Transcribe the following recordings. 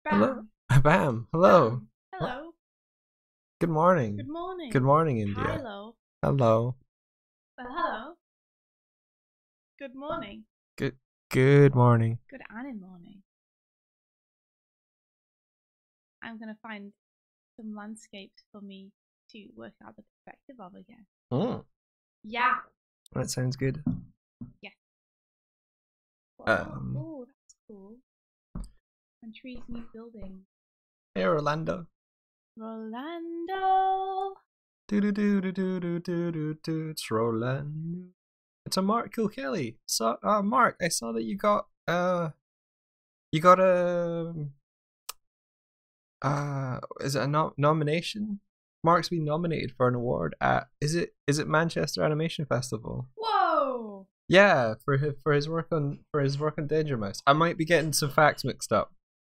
Hello. Bam. Bam. Hello. Bam. Hello. Good morning. Good morning. Good morning, India. Hello. Hello. Hello. Good morning. Good morning. Good morning. I'm gonna find some landscapes for me to work out the perspective of again. Yeah. That sounds good. Yeah. Oh, that's cool. And trees, new buildings. Hey, Orlando. Rolando. Do. It's Rolando. It's a Mark Kilkelly. So, Mark, I saw that you got a is it a nomination? Mark's been nominated for an award at is it Manchester Animation Festival? Whoa! Yeah, for his work on Danger Mouse. I might be getting some facts mixed up.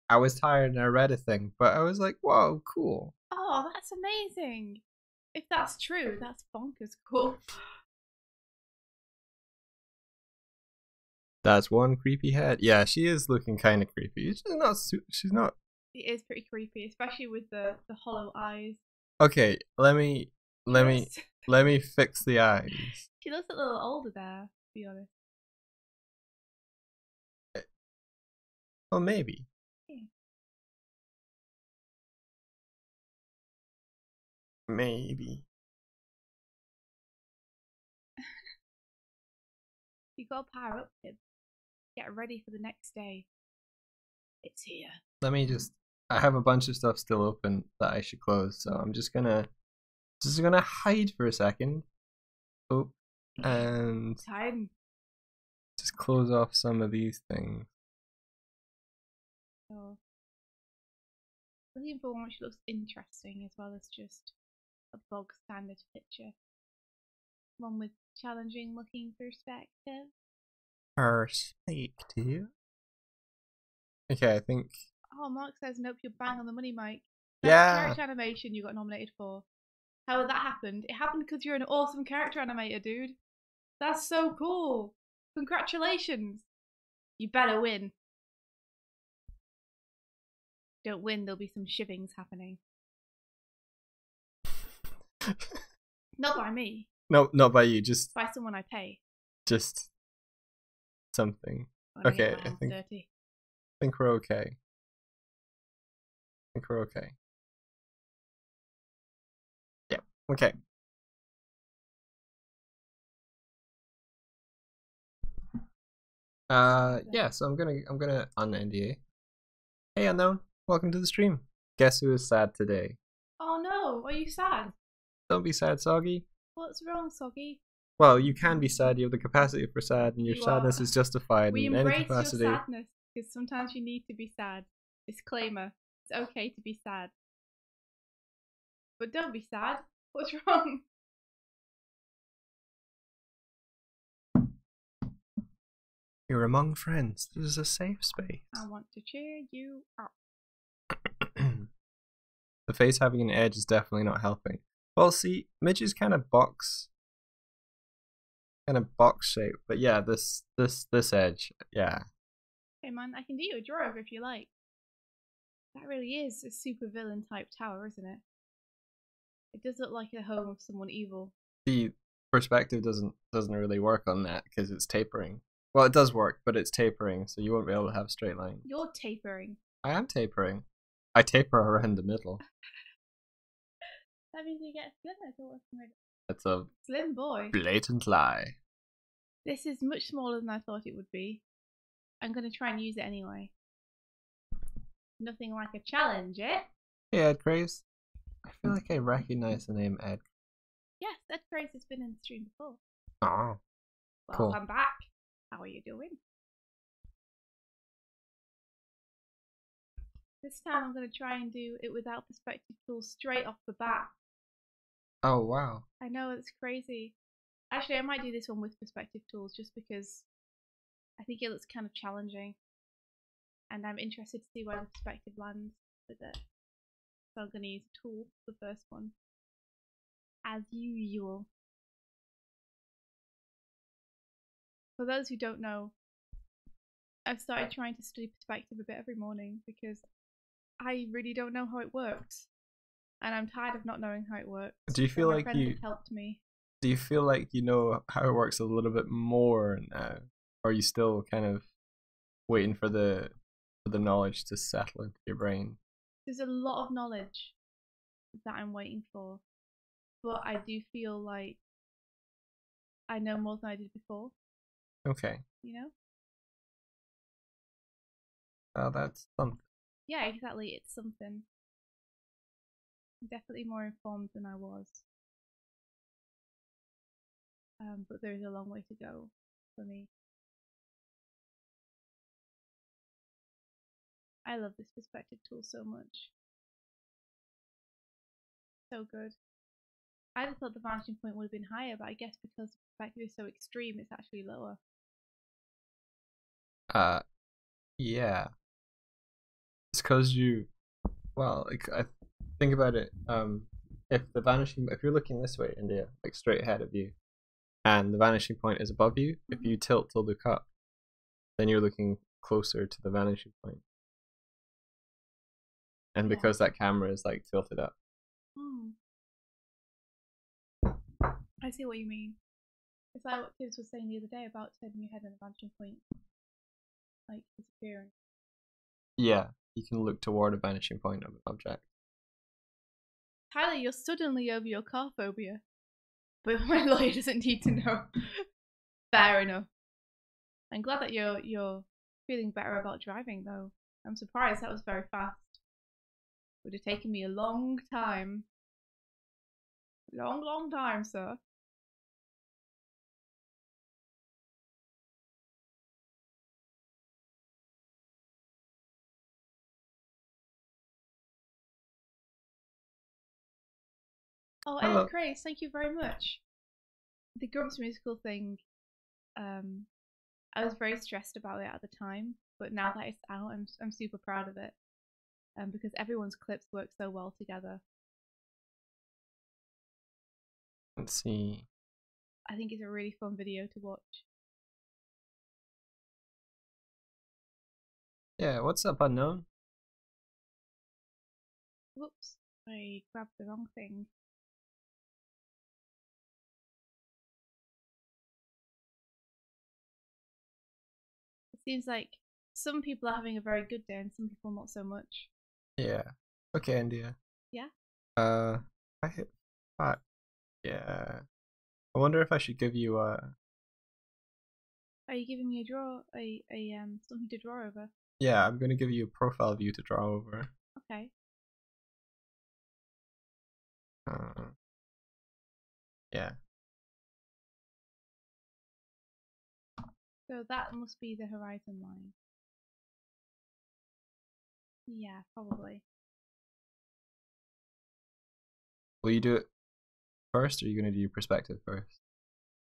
I was tired and I read a thing, but I was like, "Whoa, cool!" Oh, that's amazing! If that's true, that's bonkers cool. That's one creepy head. Yeah, she is looking kind of creepy. She's not. It is pretty creepy, especially with the hollow eyes. Okay, let me fix the eyes. She looks a little older there, to be honest. Well, maybe. Yeah. Maybe. You gotta power up, kid. Get ready for the next day. It's here. Let me just. I have a bunch of stuff still open that I should close, so I'm just gonna hide for a second. Oh, and Time. just close off some of these things. So, looking for one which looks interesting as well as just a bog standard picture. One with challenging looking perspective. Perspective. Okay, I think. Oh, Mark says, nope, you're bang on the money, Mike. Yeah. Character animation you got nominated for. How that happened? It happened because you're an awesome character animator, dude. That's so cool. Congratulations. You better win. Don't win, there'll be some shivings happening. Not by me. No, not by you. Just by someone I pay. Just something. When Okay, I think dirty. I think we're okay. I think we're okay. Yeah. Okay. Yeah. So I'm gonna on NDA. Hey, unknown. Welcome to the stream. Guess who is sad today? Oh no! Are you sad? Don't be sad, Soggy. What's wrong, Soggy? Well, you can be sad. You have the capacity for sad, and your You sadness is justified we in any embrace capacity. your sadness because sometimes you need to be sad. Disclaimer: it's okay to be sad, but don't be sad. What's wrong? You're among friends. This is a safe space. I want to cheer you up. The face having an edge is definitely not helping. Well, see, Midge is kind of box shape, but yeah, this edge, yeah. Hey man, I can do you a draw over if you like. That really is a super villain type tower, isn't it? It does look like a home of someone evil. The perspective doesn't really work on that because it's tapering. Well, it does work, but it's tapering, so you won't be able to have a straight line. You're tapering. I am tapering. I taper around the middle. That means you get slimmer. That's a slim boy. Blatant lie. This is much smaller than I thought it would be. I'm going to try and use it anyway. Nothing like a challenge, eh? Hey, Ed Craze. I feel like I recognize the name Ed. Yes, Ed Craze has been in the stream before. Oh, well, cool. I'm back. How are you doing? This time I'm going to try and do it without perspective tools straight off the bat. Oh, wow. I know, it's crazy. Actually, I might do this one with perspective tools just because I think it looks kind of challenging. And I'm interested to see where the perspective lands with it. So I'm going to use a tool for the first one. As usual. For those who don't know, I've started trying to study perspective a bit every morning because I really don't know how it works, and I'm tired of not knowing how it works. Do you feel my like friends have helped me. do you feel like you know how it works a little bit more now, or are you still kind of waiting for the knowledge to settle into your brain? There's a lot of knowledge that I'm waiting for, but I do feel like I know more than I did before. Okay. You know? Well, that's something. Yeah, exactly. It's something. I'm definitely more informed than I was. But there's a long way to go for me. I love this perspective tool so much. So good. I just thought the vanishing point would have been higher, but I guess because the perspective is so extreme, it's actually lower. Yeah. It's because well, like I think about it. If you're looking this way, India, like straight ahead of you, and the vanishing point is above you, if you tilt to look up, then you're looking closer to the vanishing point. And because that camera is like tilted up. I see what you mean. It's like what Tibbs was saying the other day about turning your head and the vanishing point like disappearing. Yeah, you can look toward a vanishing point of an object. Tyler, you're suddenly over your car phobia. But my lawyer doesn't need to know. Fair enough. I'm glad that you're feeling better about driving though. I'm surprised that was very fast. It would have taken me a long time. Long time, sir. Oh, Hello. Grace, thank you very much. The Grumps musical thing, I was very stressed about it at the time, but now that it's out, I'm super proud of it. Because everyone's clips work so well together. Let's see. I think it's a really fun video to watch. Yeah, what's up, unknown? Whoops, I grabbed the wrong thing. It seems like some people are having a very good day and some people not so much. Yeah. Okay, India. Yeah? I hit 5. Yeah. I wonder if I should give you a... Are you giving me something to draw over? Yeah, I'm gonna give you a profile view to draw over. Okay. Yeah. So that must be the horizon line. Yeah, probably. Will you do it first, or are you gonna do your perspective first?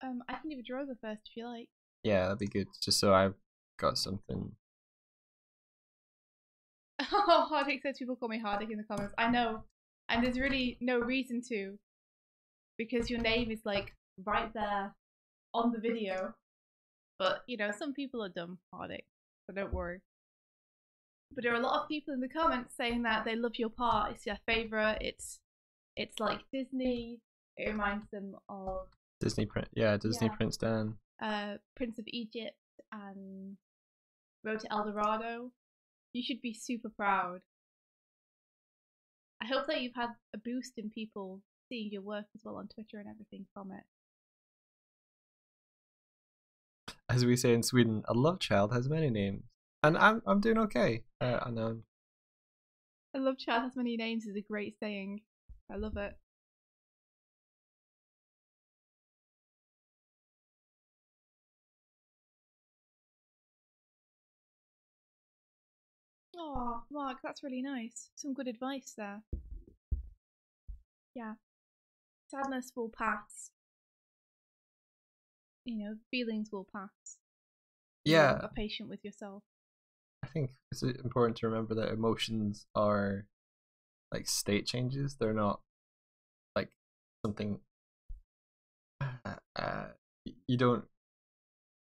I can do a draw over first if you like. Yeah, that'd be good. Just so I've got something. Oh, Hardick says people call me Hardick in the comments. I know. And there's really no reason to. Because your name is like right there on the video. But, you know, some people are dumb, Hardick. So don't worry. But there are a lot of people in the comments saying that they love your part. It's their favourite. It's like Disney. It reminds them of Disney Prince Dan. Prince of Egypt and Road to El Dorado. You should be super proud. I hope that you've had a boost in people seeing your work as well on Twitter and everything from it. As we say in Sweden, a love child has many names. And I'm doing okay. Unknown. A love child has many names is a great saying. I love it. Oh, Mark, that's really nice. Some good advice there. Yeah. Sadness will pass. You know, feelings will pass. Yeah. You are patient with yourself. I think it's important to remember that emotions are like state changes. They're not like something you don't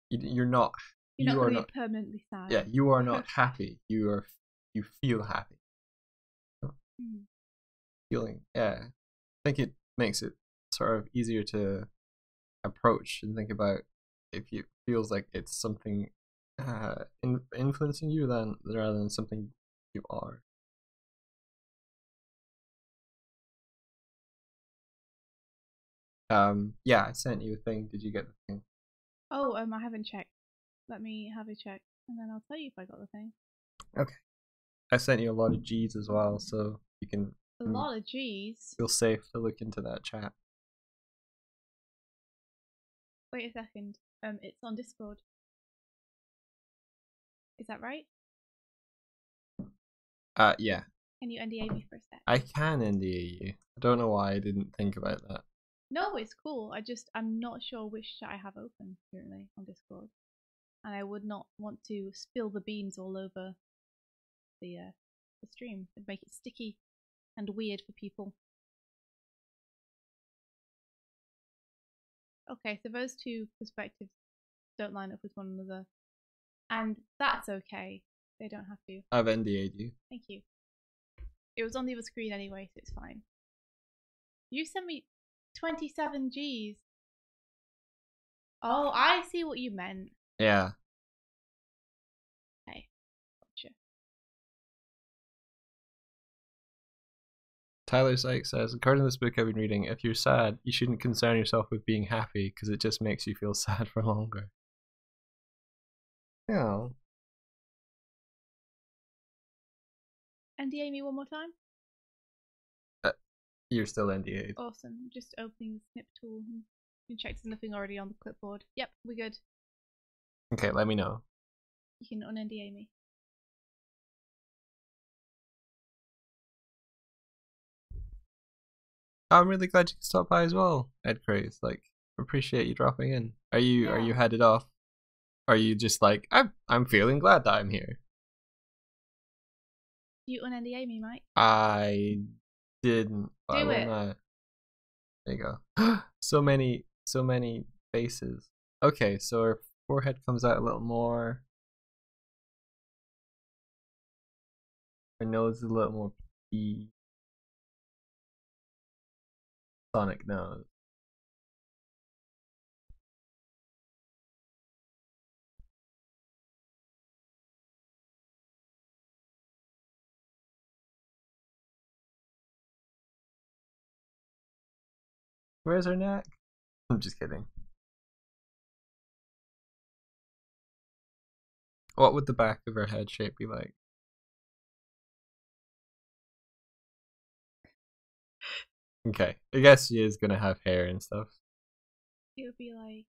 you're not You're not going to be permanently sad. Yeah, you are not happy. You feel happy. feeling. Yeah, I think it makes it sort of easier to approach and think about if it feels like it's something influencing you then rather than something you are. Yeah, I sent you a thing. Did you get the thing? Oh, I haven't checked. Let me have a check, and then I'll tell you if I got the thing. Okay. I sent you a lot of G's as well, so you can A lot of G's. feel safe to look into that chat. Wait a second. It's on Discord. Is that right? Yeah. Can you NDA me for a sec? I can NDA you. I don't know why I didn't think about that. No, it's cool. I'm not sure which chat I have open currently on Discord, and I would not want to spill the beans all over the stream. It'd make it sticky and weird for people. Okay, so those two perspectives don't line up with one another, and that's okay. They don't have to. I've NDA'd you. Thank you. It was on the other screen anyway, so it's fine. You sent me 27 Gs. Oh, I see what you meant. Yeah. Okay, gotcha. Tyler Sykes says, according to this book I've been reading, if you're sad, you shouldn't concern yourself with being happy because it just makes you feel sad for longer. Yeah. NDA me one more time. You're still NDA'd. Awesome. Just opening the snip tool and you can check there's nothing already on the clipboard. Yep, we're good. Okay, let me know. You can un-NDA me. I'm really glad you could stop by as well, Ed Craze. Like, appreciate you dropping in. Are you headed off? Are you just like I'm feeling glad that I'm here? You un-NDA me, Mike? I didn't. Do I will it. not. There you go. so many faces. Okay, so our forehead comes out a little more. Our nose is a little more peaked. Sonic nose. Where's her neck? I'm just kidding. What would the back of her head shape be like? Okay, I guess she is gonna have hair and stuff. It would be like,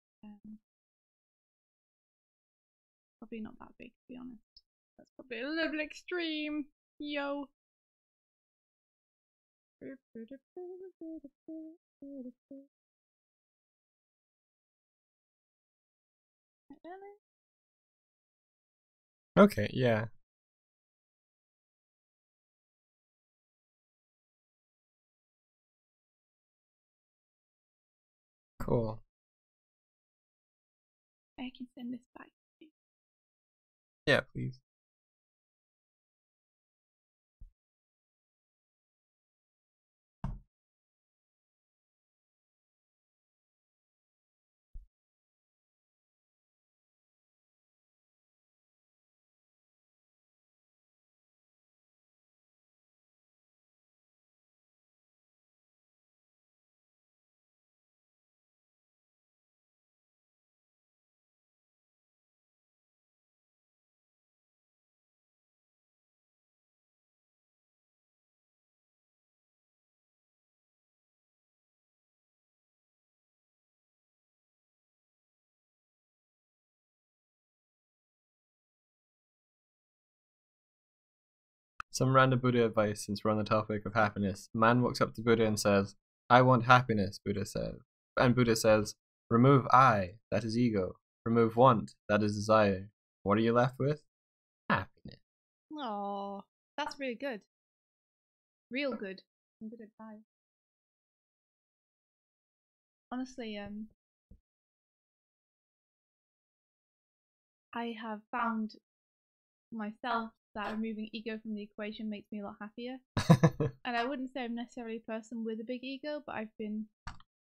probably not that big, to be honest. That's probably a little extreme. Yo. Okay, yeah. Cool. I can send this back. Yeah, please. Some random Buddha advice since we're on the topic of happiness. A man walks up to Buddha and says, I want happiness, Buddha says. And Buddha says, remove I, that is ego. Remove want, that is desire. What are you left with? Happiness. Oh, that's really good. Real good. Some good advice. Honestly, I have found myself that removing ego from the equation makes me a lot happier. And I wouldn't say I'm necessarily a person with a big ego, but I've been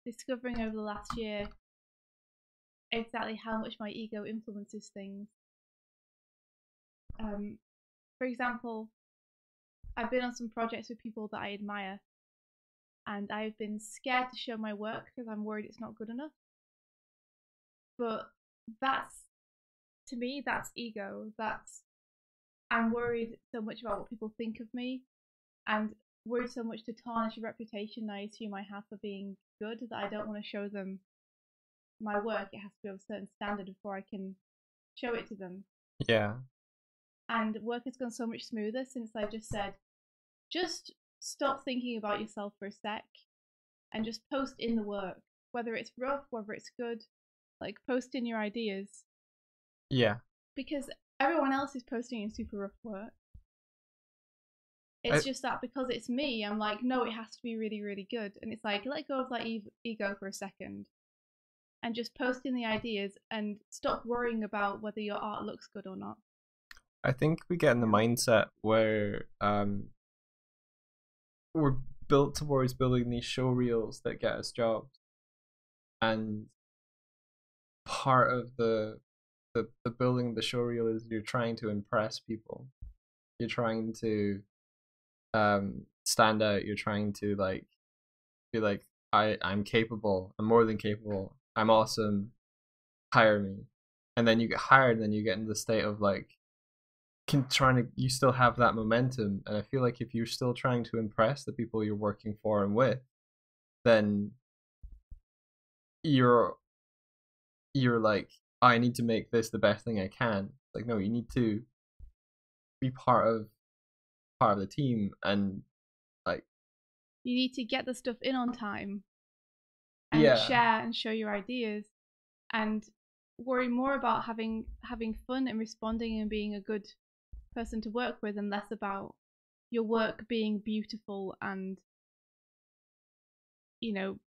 discovering over the last year exactly how much my ego influences things. For example, I've been on some projects with people that I admire, and I've been scared to show my work because I'm worried it's not good enough. But to me, that's ego. I'm worried so much about what people think of me, and worried so much to tarnish a reputation I assume I have for being good that I don't want to show them my work. It has to be of a certain standard before I can show it to them. Yeah. And work has gone so much smoother since I just said, just stop thinking about yourself for a sec and just post in the work, whether it's rough, whether it's good, like post in your ideas. Yeah. Because everyone else is posting in super rough work. It's just that because it's me, I'm like, no, it has to be really, really good. And it's like, let go of that ego for a second and just post in the ideas and stop worrying about whether your art looks good or not. I think we get in the mindset where we're built towards building these show reels that get us jobs, and part of the building the show reel is you're trying to impress people. You're trying to stand out. You're trying to like be like, I'm capable. I'm more than capable. I'm awesome. Hire me. And then you get hired, and then you get into the state of like you still have that momentum. And I feel like if you're still trying to impress the people you're working for and with, then you're like, I need to make this the best thing I can. Like, no, you need to be part of the team, and like, you need to get the stuff in on time and share and show your ideas, and worry more about having fun and responding and being a good person to work with, and less about your work being beautiful and, you know,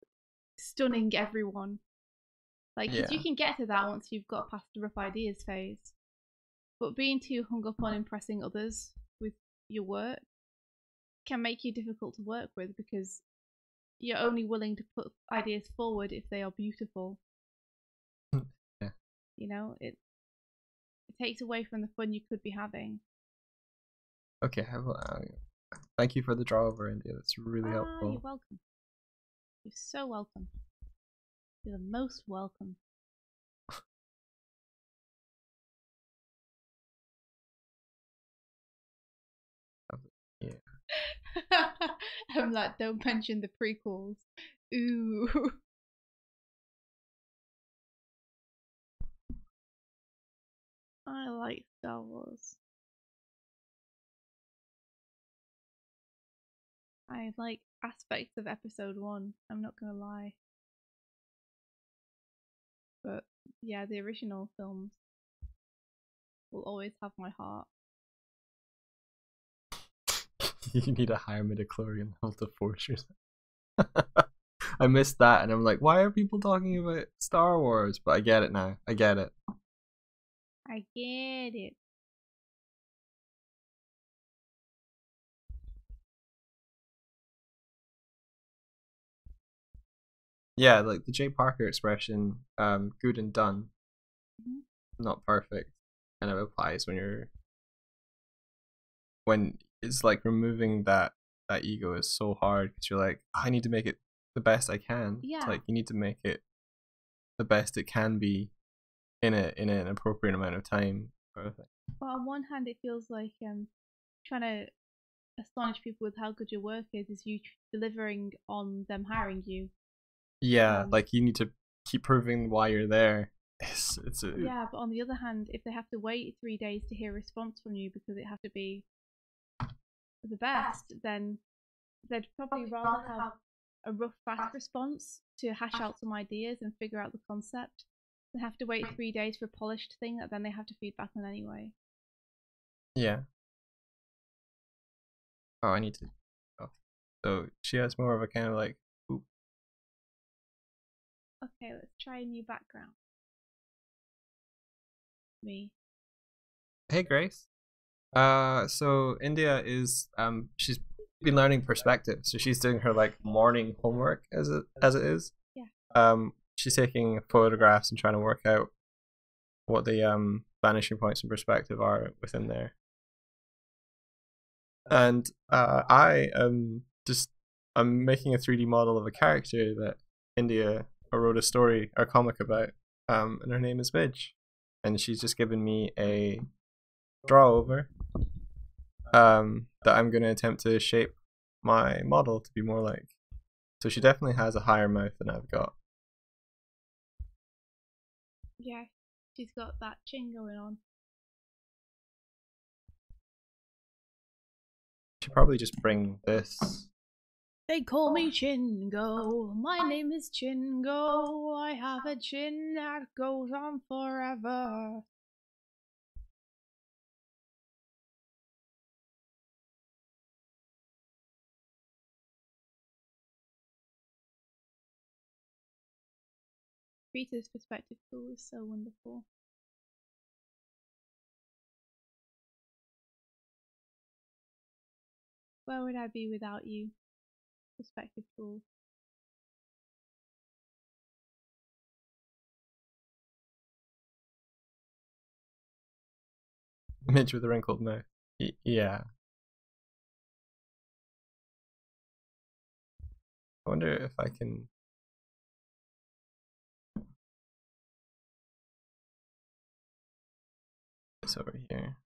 stunning everyone. Like, because you can get to that once you've got past the rough ideas phase. But being too hung up on impressing others with your work can make you difficult to work with, because you're only willing to put ideas forward if they are beautiful. Yeah. You know, it takes away from the fun you could be having. Okay, thank you for the draw over, India. That's really helpful. You're welcome. You're so welcome. You're the most welcome. Yeah. I'm like, don't mention the prequels. Ooh. I like Star Wars. I like aspects of episode 1, I'm not gonna lie. But yeah, the original films will always have my heart. You need a higher midichlorian level to force yourself. I missed that, and I'm like, why are people talking about Star Wars? But I get it now. I get it. I get it. Yeah, like the Jay Parker expression, good and done, not perfect, kind of applies when it's like removing that ego is so hard, because you're like, I need to make it the best I can. Yeah. It's like you need to make it the best it can be in an appropriate amount of time, sort of thing. Well, on one hand, it feels like trying to astonish people with how good your work is you delivering on them hiring you. Yeah, like you need to keep proving why you're there. Yeah, but on the other hand, if they have to wait 3 days to hear a response from you because it has to be the best, then they'd probably rather have a rough, fast response to hash out some ideas and figure out the concept than have to wait 3 days for a polished thing that then they have to feed back on anyway. Yeah. Oh, I need to. Oh. So she has more of a kind of like, oop. Okay, let's try a new background. Me. Hey, Grace. So India is she's been learning perspective, so she's doing her like morning homework as it is. Yeah. She's taking photographs and trying to work out what the vanishing points in perspective are within there. And I am just I'm making a 3D model of a character that India wrote a story or comic about, and her name is Midge, and she's just given me a draw over that I'm going to attempt to shape my model to be more like. So she definitely has a higher mouth than I've got. Yeah, she's got that chin going on. Should probably just bring this. They call me Chingo. My name is Chingo. I have a chin that goes on forever. Peter's perspective tool is so wonderful. Where would I be without you? Perspective tool. Midge with a wrinkled mouth. Yeah. I wonder if I can. This over here.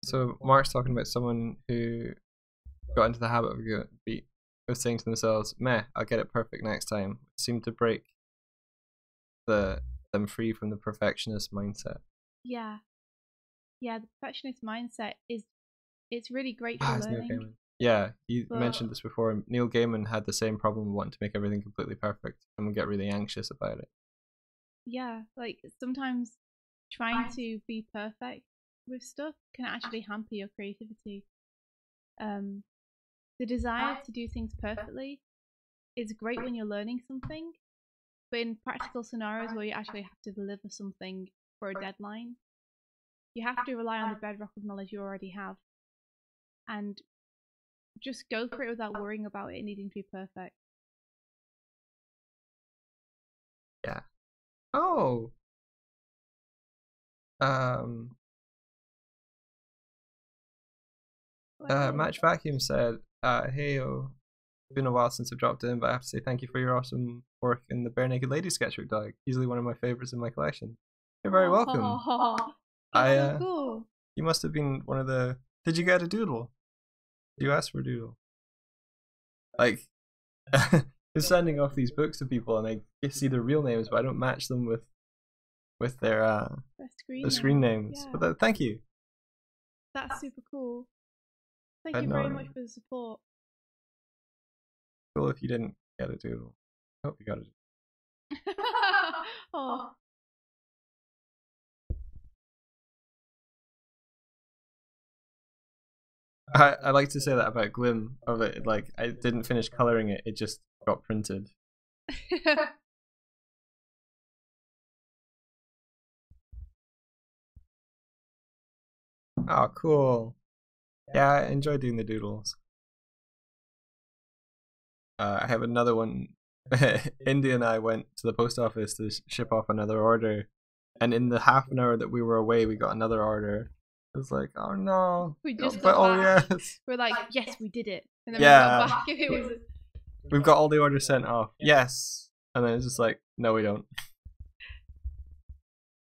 So Mark's talking about someone who got into the habit of saying to themselves, "Meh, I'll get it perfect next time." Seemed to break them free from the perfectionist mindset. Yeah. Yeah, the perfectionist mindset it's really great for It's Neil learning. Gaiman. Yeah, you But mentioned this before. Neil Gaiman had the same problem wanting to make everything completely perfect and would get really anxious about it. yeah, like sometimes trying to be perfect with stuff can actually hamper your creativity. The desire to do things perfectly is great when you're learning something, but in practical scenarios where you actually have to deliver something for a deadline, you have to rely on the bedrock of knowledge you already have and just go for it without worrying about it needing to be perfect. Yeah. Oh. Um. Match Vacuum said, "Hey, oh, it's been a while since I've dropped in, but I have to say thank you for your awesome work in the Bare Naked Lady sketchbook, Doig. Easily one of my favorites in my collection." You're very welcome. That's so cool. You must have been one of the. Did you get a doodle? Did you ask for a doodle? Like, I'm sending off these books to people, and I see their real names, but I don't match them with their screen names. Yeah. But thank you. That's super cool. Thank you very much for the support. Cool if you didn't get a doodle. I hope you got a doodle. Oh. I like to say that about Glim of it. Like I didn't finish coloring it; it just got printed. Oh, cool. Yeah, I enjoy doing the doodles. I have another one. Indy and I went to the post office to ship off another order, and in the half an hour that we were away, we got another order. It was like, oh no. We just got back. Yes. We're like, yes, we did it. And then we got back and it was. We've got all the orders sent off. Yes. And then it's just like, no, we don't.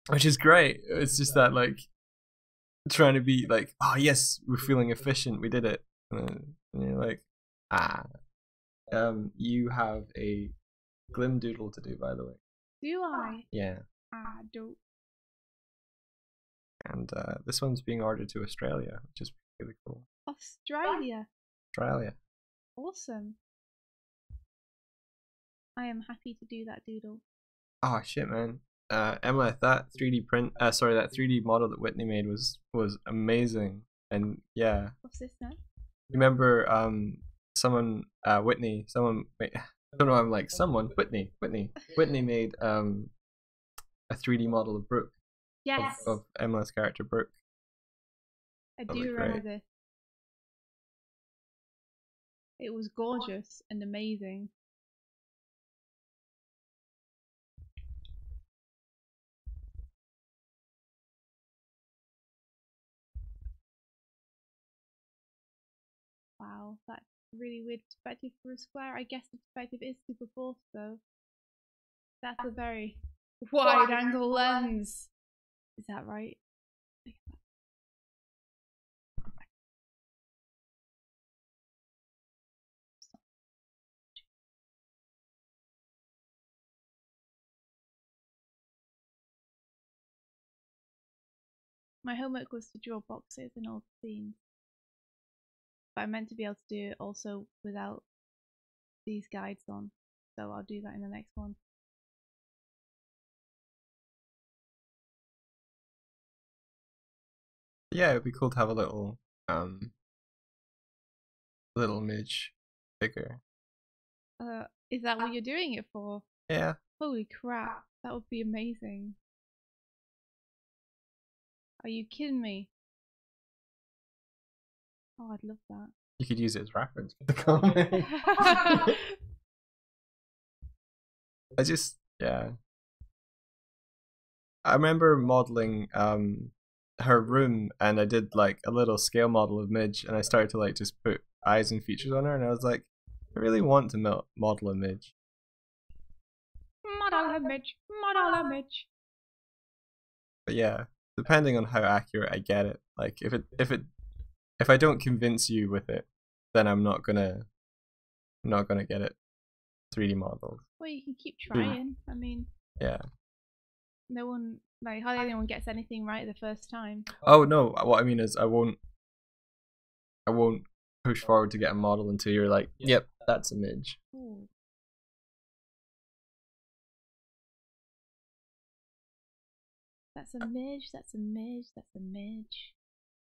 Which is great. It's just that like trying to be like, oh yes, we're feeling efficient. We did it. And you're like, you have a Glim doodle to do, by the way. Do I? Yeah. I don't. And this one's being ordered to Australia, which is really cool. Australia. Awesome. I am happy to do that doodle. Oh shit, man. Emma, that 3D that 3D model that Whitney made was amazing. And yeah. What's this now? Remember, Whitney, don't know. I'm like someone. Whitney made a 3D model of Brooke. Yes, Of Emily's character Brooke. I That do looked remember great. this. It was gorgeous and amazing. Wow, that's a really weird perspective for a square. I guess the perspective is super forced though. That's a very wide angle lens. Is that right? My homework was to draw boxes and all the scenes. But I meant to be able to do it also without these guides on. So I'll do that in the next one. Yeah, it'd be cool to have a little midge figure. Is that what you're doing it for? Yeah. Holy crap, that would be amazing. Are you kidding me? Oh, I'd love that. You could use it as reference for the comic. Yeah. I remember modeling her room, and I did like a little scale model of Midge, and I started to like just put eyes and features on her, and I was like, I really want to model a Midge. Model a Midge, model a Midge. But yeah, depending on how accurate I get it, like if I don't convince you with it, then I'm not gonna get it 3D modeled. Well, you can keep trying. I mean, yeah. No one, like, hardly anyone gets anything right the first time. Oh no, what I mean is I won't push forward to get a model until you're like, yep, that's a Midge. Ooh. That's a Midge, that's a Midge, that's a Midge.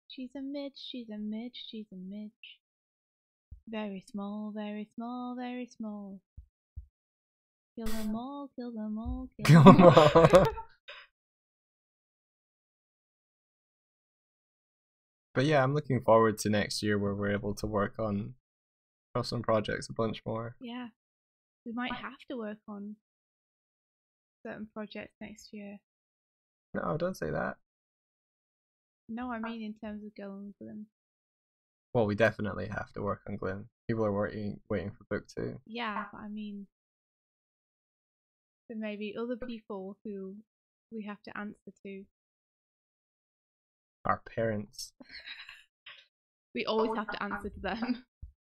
She's a Midge, she's a Midge, she's a Midge. Very small, very small, very small. Kill them all, kill them all, kill them all. But yeah, I'm looking forward to next year where we're able to work on some projects a bunch more. Yeah, we might have to work on certain projects next year. No, don't say that. No, I mean in terms of going for them. Well, we definitely have to work on Glim. People are waiting for book 2. Yeah, but I mean, there may be other people who we have to answer to. Our parents. We always have to answer to them.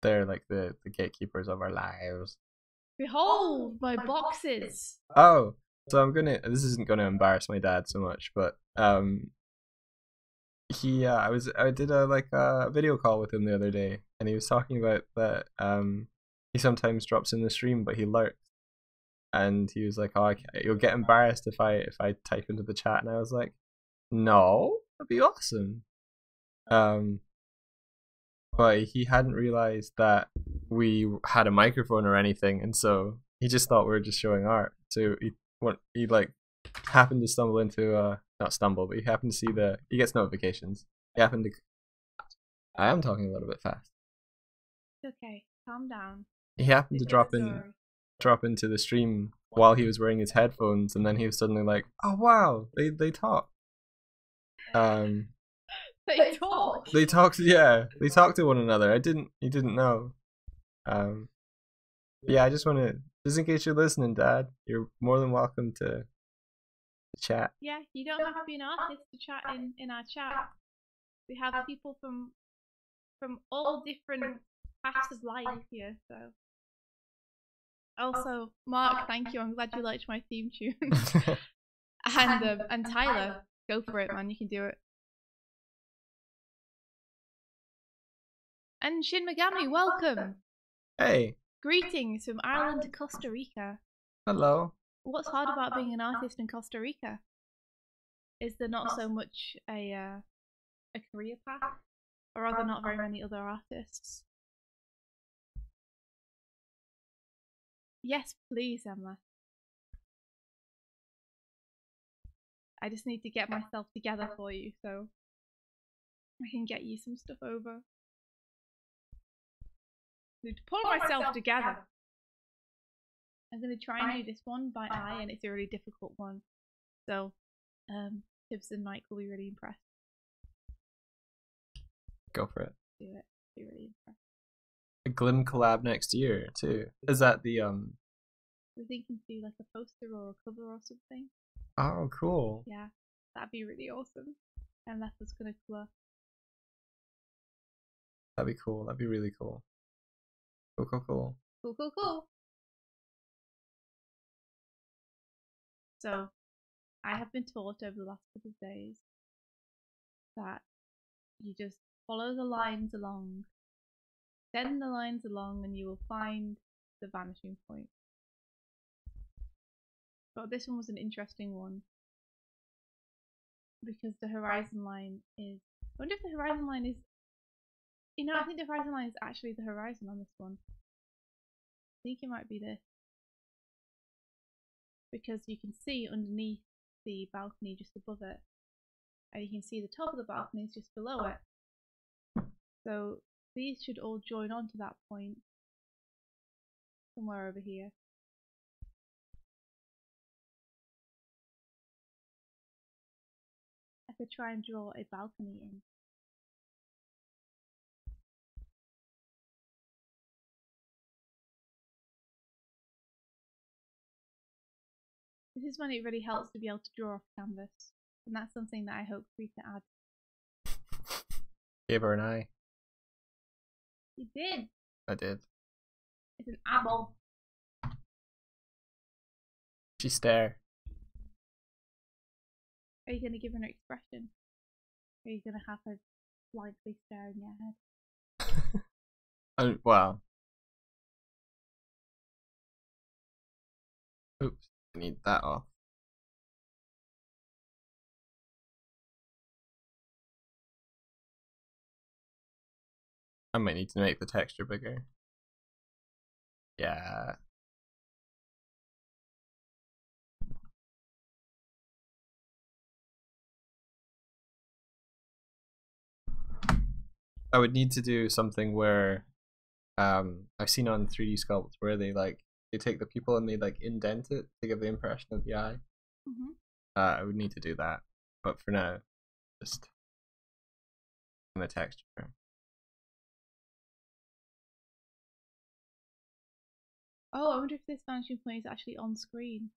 They're like the gatekeepers of our lives. Behold my boxes. Oh, so this isn't gonna embarrass my dad so much, but I did a video call with him the other day, and he was talking about that he sometimes drops in the stream, but he lurks, and he was like, oh, you'll get embarrassed if I type into the chat, and I was like, no, that'd be awesome. But he hadn't realized that we had a microphone or anything, and so he just thought we were just showing art. So he like happened to stumble into not stumble, but he happened to see he gets notifications. I am talking a little bit fast. It's okay, calm down. He happened to drop into the stream while he was wearing his headphones, and then he was suddenly like, oh wow, they talk. They talk. They talked, yeah. They talked to one another. He didn't know. Yeah, I just want to, just in case you're listening, Dad, you're more than welcome to chat. Yeah, you don't have to be an artist to chat in our chat. We have people from all different paths of life here. So, also, Mark, thank you. I'm glad you liked my theme tune. and Tyler, go for it, man. You can do it. And Shin Megami, welcome. Hey. Greetings from Ireland to Costa Rica. Hello. What's hard about being an artist in Costa Rica? Is there not so much a career path? Or are there not very many other artists? Yes, please, Emma. I just need to get myself together for you so I can get you some stuff over. I need to pull myself together. I'm going to try and do this one by eye, and it's a really difficult one. So, Tibbs and Mike will be really impressed. Go for it. Do it. Be really impressed. A Glim collab next year too. Is that the We're thinking to do like a poster or a cover or something. Oh, cool. Yeah, that'd be really awesome. And that's what's gonna colour. That'd be cool. That'd be really cool. Cool, cool, cool. Cool, cool, cool. So, I have been taught over the last couple of days that you just follow the lines along, send the lines along, and you will find the vanishing point. But this one was an interesting one because the horizon line is. I wonder if the horizon line is. I think the horizon line is actually the horizon on this one. I think it might be this. Because you can see underneath the balcony just above it, and you can see the top of the balcony is just below it. So these should all join on to that point somewhere over here. I could try and draw a balcony in. This is when it really helps to be able to draw off canvas, and that's something that I hope we can add. Gave her an eye. You did. I did. It's an apple. She stare. Are you going to give her an expression? Or are you going to have her blankly stare in your head? Wow. Oops. I need that off. I might need to make the texture bigger. Yeah. I would need to do something where I've seen on 3D sculpts where they take the people and they indent it to give the impression of the eye. Mm-hmm. I would need to do that, but for now, just in the texture. Oh, I wonder if this vanishing point is actually on screen.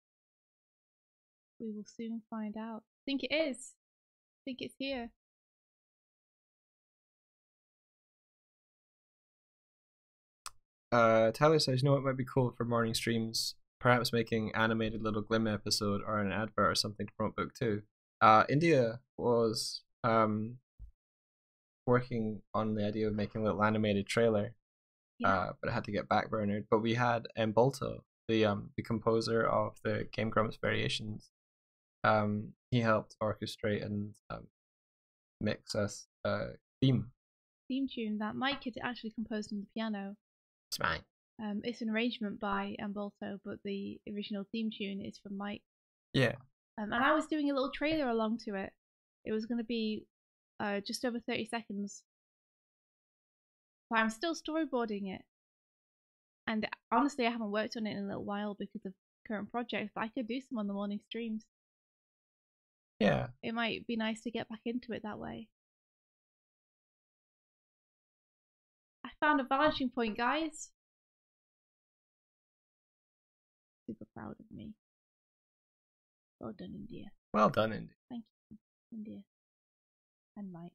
We will soon find out. I think it is. I think it's here. Tyler says, you know what might be cool for morning streams? Perhaps making animated little Glim episode or an advert or something to promote book 2. India was working on the idea of making a little animated trailer, but it had to get backburnered. But we had Bolto, the composer of the Game Grumps variations. He helped orchestrate and mix us a theme tune that Mike had actually composed on the piano. It's mine. It's an arrangement by Bolto, but the original theme tune is from Mike. Yeah. And I was doing a little trailer along to it. It was going to be just over 30 seconds. But I'm still storyboarding it. And honestly, I haven't worked on it in a little while because of current projects, but I could do some on the morning streams. Yeah. It might be nice to get back into it that way. I found a vanishing point, guys. Super proud of me. Well done, India. Well done, India. Thank you, India. And Mike.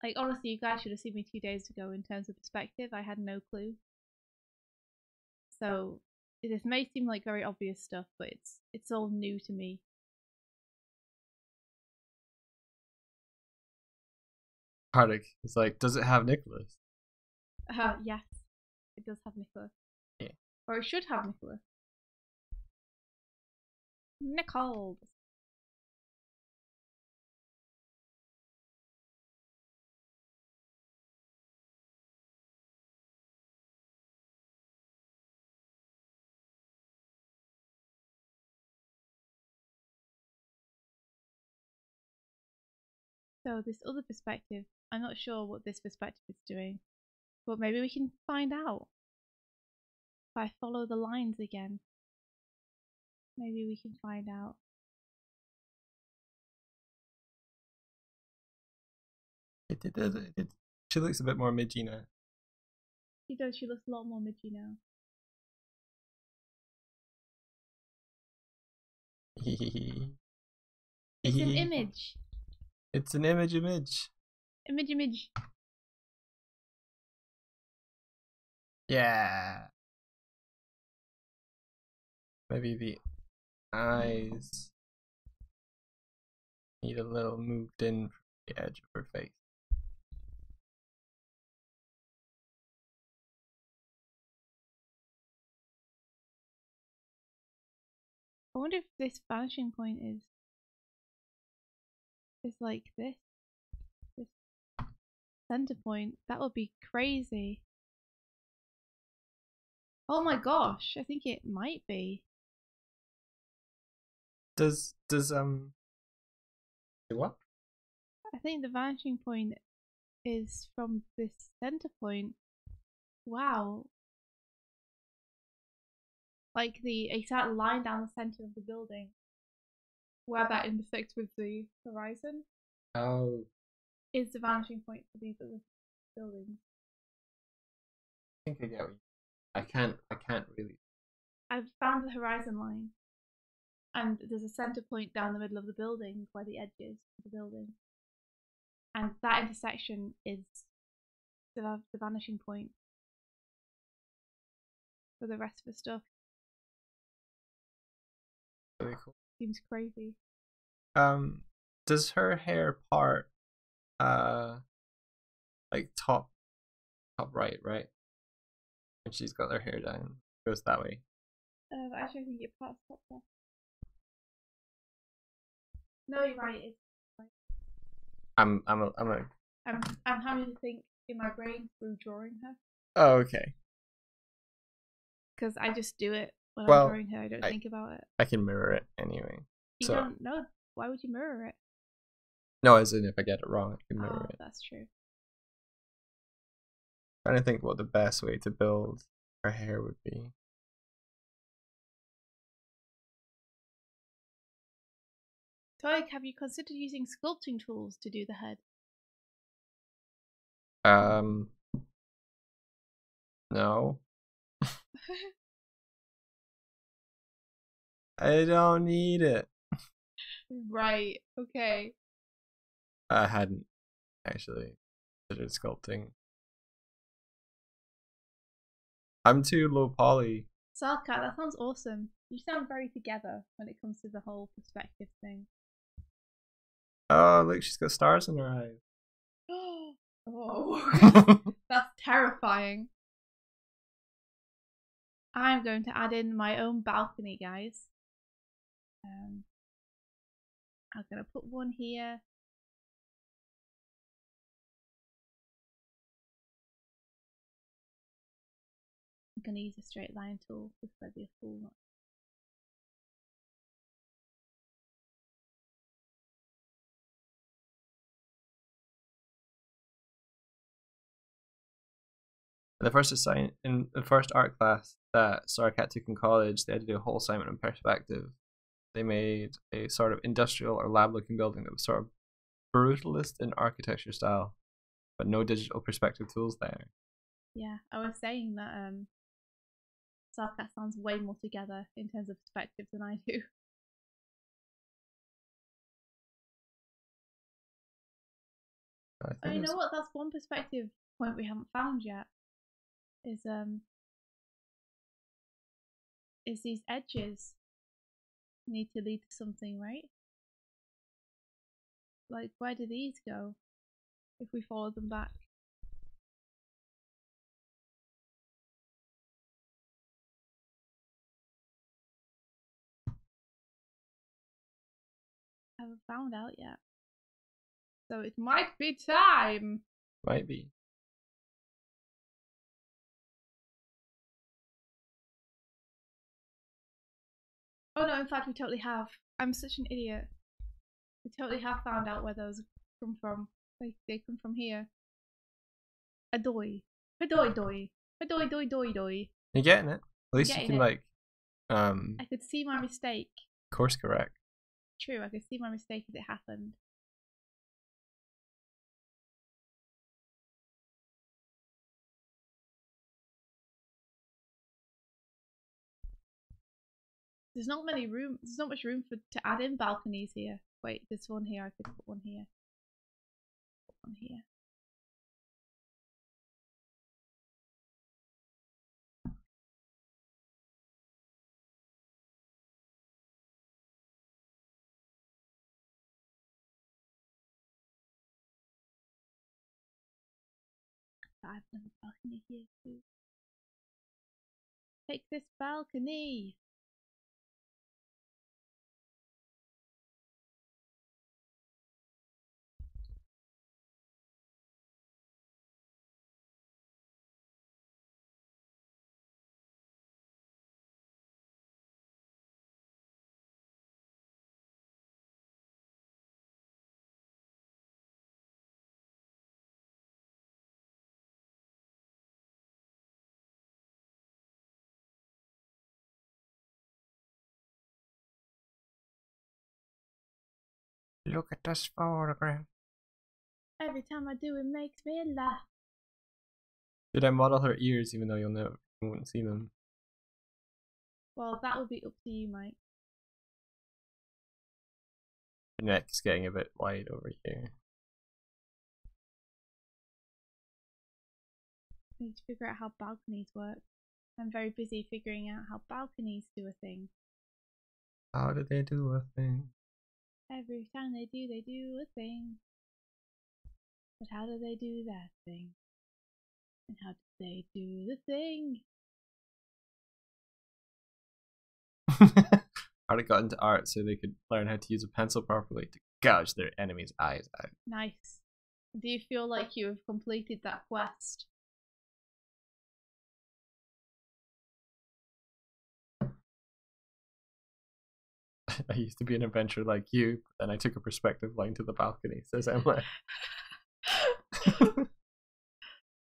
Like, honestly, you guys should have seen me 2 days ago in terms of perspective. I had no clue. So, this may seem like very obvious stuff, but it's all new to me. Hardik is like, does it have Nicholas? Yes, it does have Nicholas. Yeah. Or it should have Nicholas. Nichols. So this other perspective, I'm not sure what this perspective is doing, but maybe we can find out. If I follow the lines again, maybe we can find out. It. She looks a bit more midgy now. She does, she looks a lot more midgy now. It's an image. It's an image. Image. Yeah. Maybe the eyes need a little moved in from the edge of her face. I wonder if this vanishing point is like this center point. That would be crazy. Oh my gosh, I think it might be. Does what? I think the vanishing point is from this center point. Wow. Like the exact line down the center of the building where that intersects with the horizon. Oh. Is the vanishing point for these other buildings. I think I get what you mean. I can't really. I've found the horizon line. And there's a center point down the middle of the building where the edge is of the building. And that intersection is the vanishing point for the rest of the stuff. Really cool. Seems crazy. Does her hair part like top right? And she's got her hair down. Goes that way. Actually I think it parts top left. No, you're right. It's right. I'm having to think in my brain through drawing her. Oh, okay. Because I just do it when Well, I'm drawing her. I don't think about it. I can mirror it anyway. You don't know. Why would you mirror it? No, as in if I get it wrong, I can mirror it. That's true. I'm trying to think what the best way to build her hair would be. Doig, have you considered using sculpting tools to do the head? No. I don't need it. Right, okay. I hadn't actually considered sculpting. I'm too low poly. Salkat, that sounds awesome. You sound very together when it comes to the whole perspective thing. Oh, look, she's got stars in her eyes. Oh, that's terrifying. I'm going to add in my own balcony, guys. I'm going to put one here. I'm going to use a straight line tool because I'd be a fool not. In the first art class that Sarkat took in college, they had to do a whole assignment on perspective. They made a sort of industrial or lab-looking building that was sort of brutalist in architecture style, but no digital perspective tools there. Yeah, I was saying that Sarkat sounds way more together in terms of perspective than I do. Oh, you know what? That's one perspective point we haven't found yet. Is these edges need to lead to something, right? Like, where do these go if we follow them back? I haven't found out yet. So it might be time. Might be. Oh no, in fact we totally have. I'm such an idiot. We totally have found out where those come from. They come from here. A doi. A doi doi. A doi doi doi doi. You're getting it. At least you can like I could see my mistake. course correct. True, I could see my mistake as it happened. There's not many room. There's not much room to add in balconies here. Wait, there's one here. I could put one here. Put one here. I have another balcony here too. Take this balcony. Look at this photograph. Every time I do, it makes me laugh. Did I model her ears even though you won't see them? Well, that will be up to you, Mike. Her neck is getting a bit wide over here. I need to figure out how balconies work. I'm very busy figuring out how balconies do a thing. How do they do a thing? Every time they do a thing. But how do they do that thing? And how do they do the thing? Art got into art so they could learn how to use a pencil properly to gouge their enemies' eyes out. Nice. Do you feel like you have completed that quest? I used to be an adventurer like you, but then I took a perspective line to the balcony, says Emma.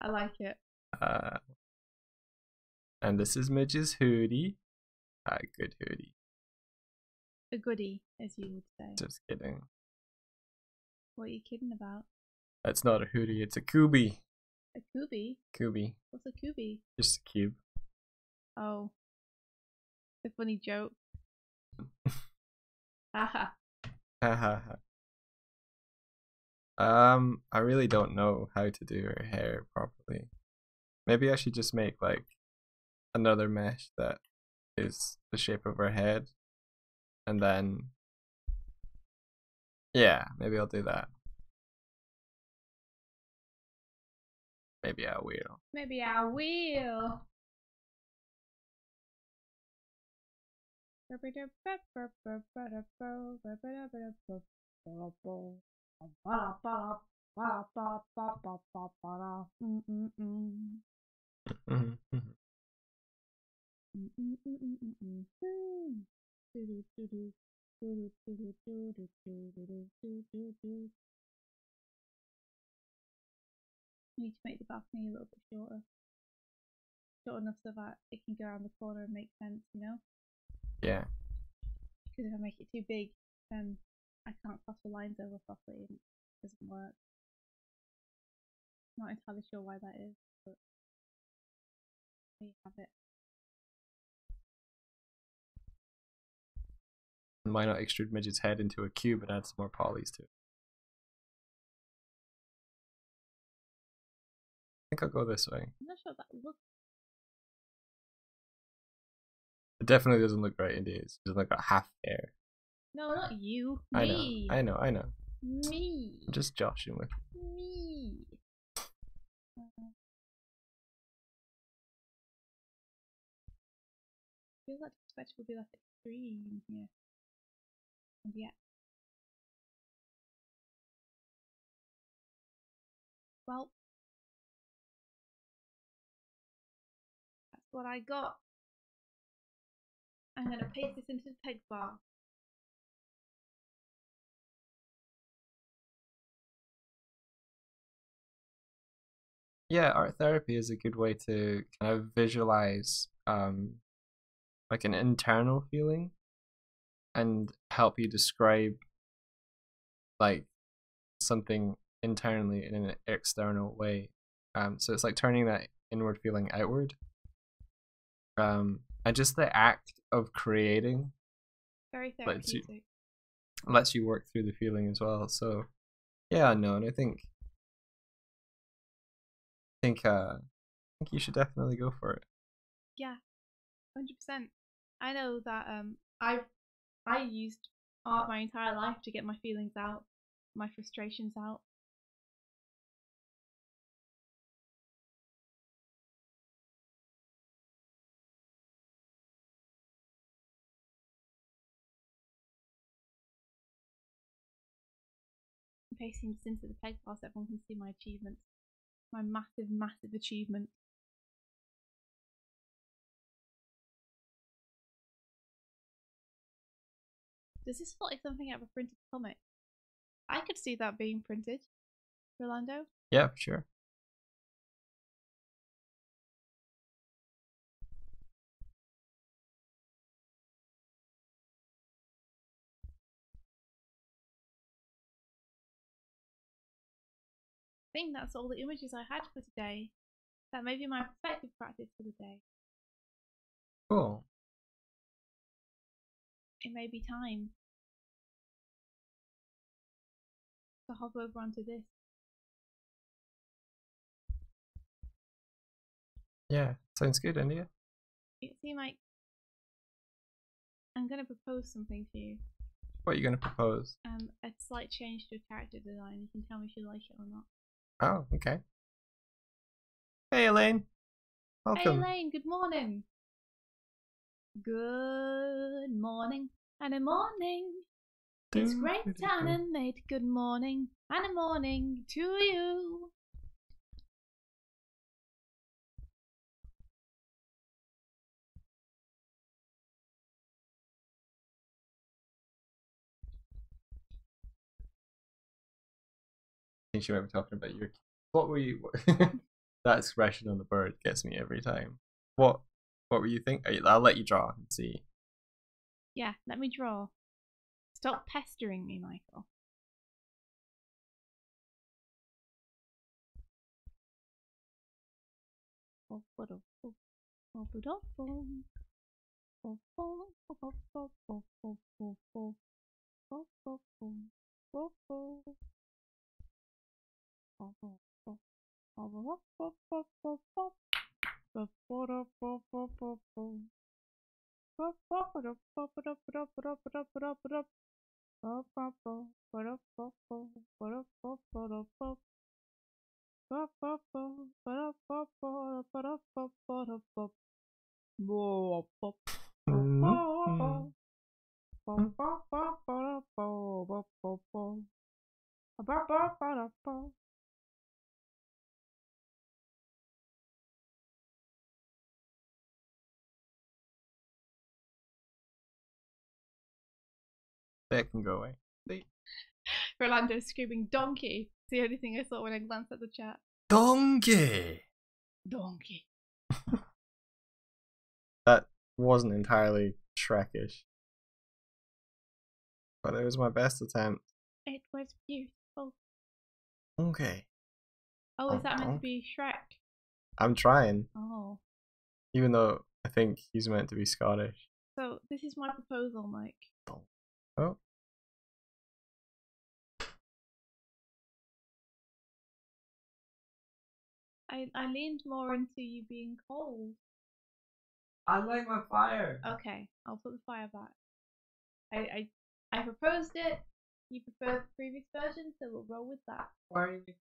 I like it. And this is Midge's hoodie. Good hoodie. A goodie, as you would say. Just kidding. What are you kidding about? That's not a hoodie, it's a kubi. A kubi? Kubi. What's a kubi? Just a cube. Oh. It's a funny joke. Haha. I really don't know how to do her hair properly. Maybe I should just make like another mesh that is the shape of her head. And then, yeah, maybe I'll do that. Maybe I will. Maybe I will. Need to make the balcony a little bit shorter. Short enough so that it can go around the corner and make sense, you know? Yeah. Because if I make it too big, then I can't cross the lines over properly and it doesn't work. Not entirely sure why that is, but there you have it. And why not extrude Midge's head into a cube and add some more polys to it? I think I'll go this way. I'm not sure if that looks. It definitely doesn't look right, indeed. It doesn't look like half hair. No, not you. Me. I know. Me. I'm just joshing with Me. I feel like the perspective will be like extreme here. And yeah. Well, that's what I got. I'm going to paste this into the text bar. Yeah, art therapy is a good way to kind of visualize like an internal feeling and help you describe like something internally in an external way. So it's like turning that inward feeling outward. And just the act of creating Very lets you therapeutic. work through the feeling as well. So yeah, no, and I think you should definitely go for it. Yeah, 100%. I know that I used art my entire life to get my feelings out, my frustrations out. I'm pasting this into the peg bar so everyone can see my achievements. My massive, massive achievement. Does this look like something out of a printed comic? I could see that being printed, Rolando. Yeah, for sure. I think that's all the images I had for today. That may be my perspective practice for the day. Cool. It may be time to hop over onto this. Yeah, sounds good, India. It seemed like I'm going to propose something to you. What are you gonna propose? A slight change to a character design. You can tell me if you like it or not. Oh, okay. Hey, Elaine. Hey Welcome. Elaine, good morning. Good morning and a morning. It's great to animate. Good morning and a morning to you. I think she might be talking about your. What were you? That expression on the bird gets me every time. What? What were you thinking? I'll let you draw and see. Yeah, let me draw. Stop pestering me, Michael. That can go away. Rolando screaming donkey. It's the only thing I saw when I glanced at the chat. Donkey. Donkey. That wasn't entirely Shrekish, but it was my best attempt. It was beautiful. Okay. Oh, is that meant to be Shrek? I'm trying. Oh. Even though I think he's meant to be Scottish. So, this is my proposal, Mike. Oh. I leaned more into you being cold. I like my fire. Okay, I'll put the fire back. I proposed it. You preferred the previous version, so we'll roll with that. Why are you?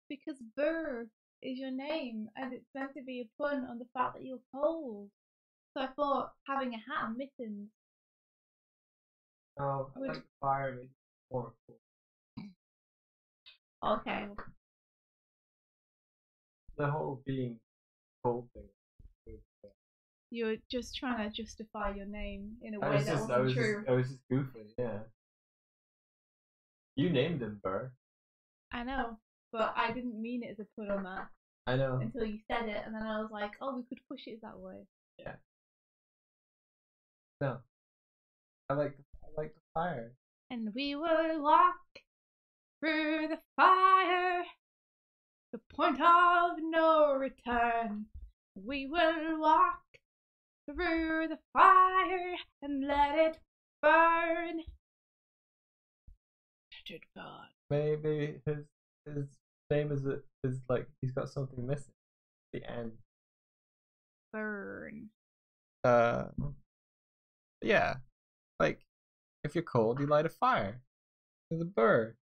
Because Burr is your name, and it's meant to be a pun on the fact that you're cold. So I thought having a hat and mittens. No, I like fire makes more cool. Okay. The whole being cold thing. You're just trying to justify your name in a way that wasn't true. I was just goofing, yeah. You named him Burr. I know. but I didn't mean it as a put on that I know. until you said it, and then I was like, oh, we could push it that way. Yeah. No. I like the fire. And we will walk through the fire, the point of no return. We will walk through the fire and let it burn. Let it burn. Maybe his name is like he's got something missing. The end. Burn. Yeah. Like if you're cold, you light a fire. There's a bird.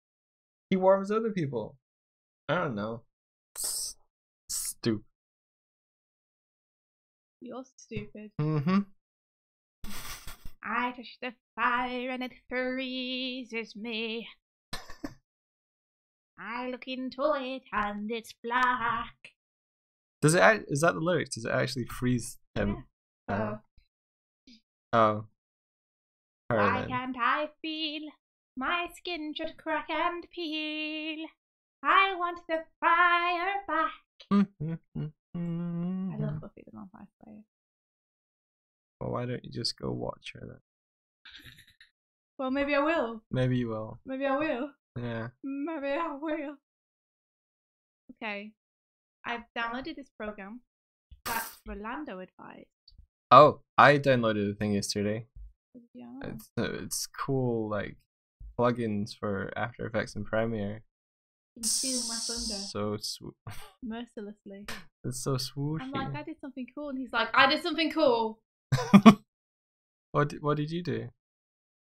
He warms other people. I don't know. Stupid. You're stupid. Mm-hmm. I touch the fire and it freezes me. I look into it and it's black. Does it? Is that the lyrics? Does it actually freeze him? Yeah. Oh. Her Why then. can't I feel my skin should crack and peel? I want the fire back. I love Buffy the Vampire Slayer. Well, why don't you just go watch her then? Well, maybe I will. Maybe you will. Maybe I will. Yeah. Maybe I will. Okay. I've downloaded this program that Rolando advised. Oh, I downloaded the thing yesterday. Yeah. It's cool, like plugins for After Effects and Premiere. You can steal my thunder. So sweet. Mercilessly. It's so swooshy. I'm like, I did something cool, and he's like, I did something cool. What did you do?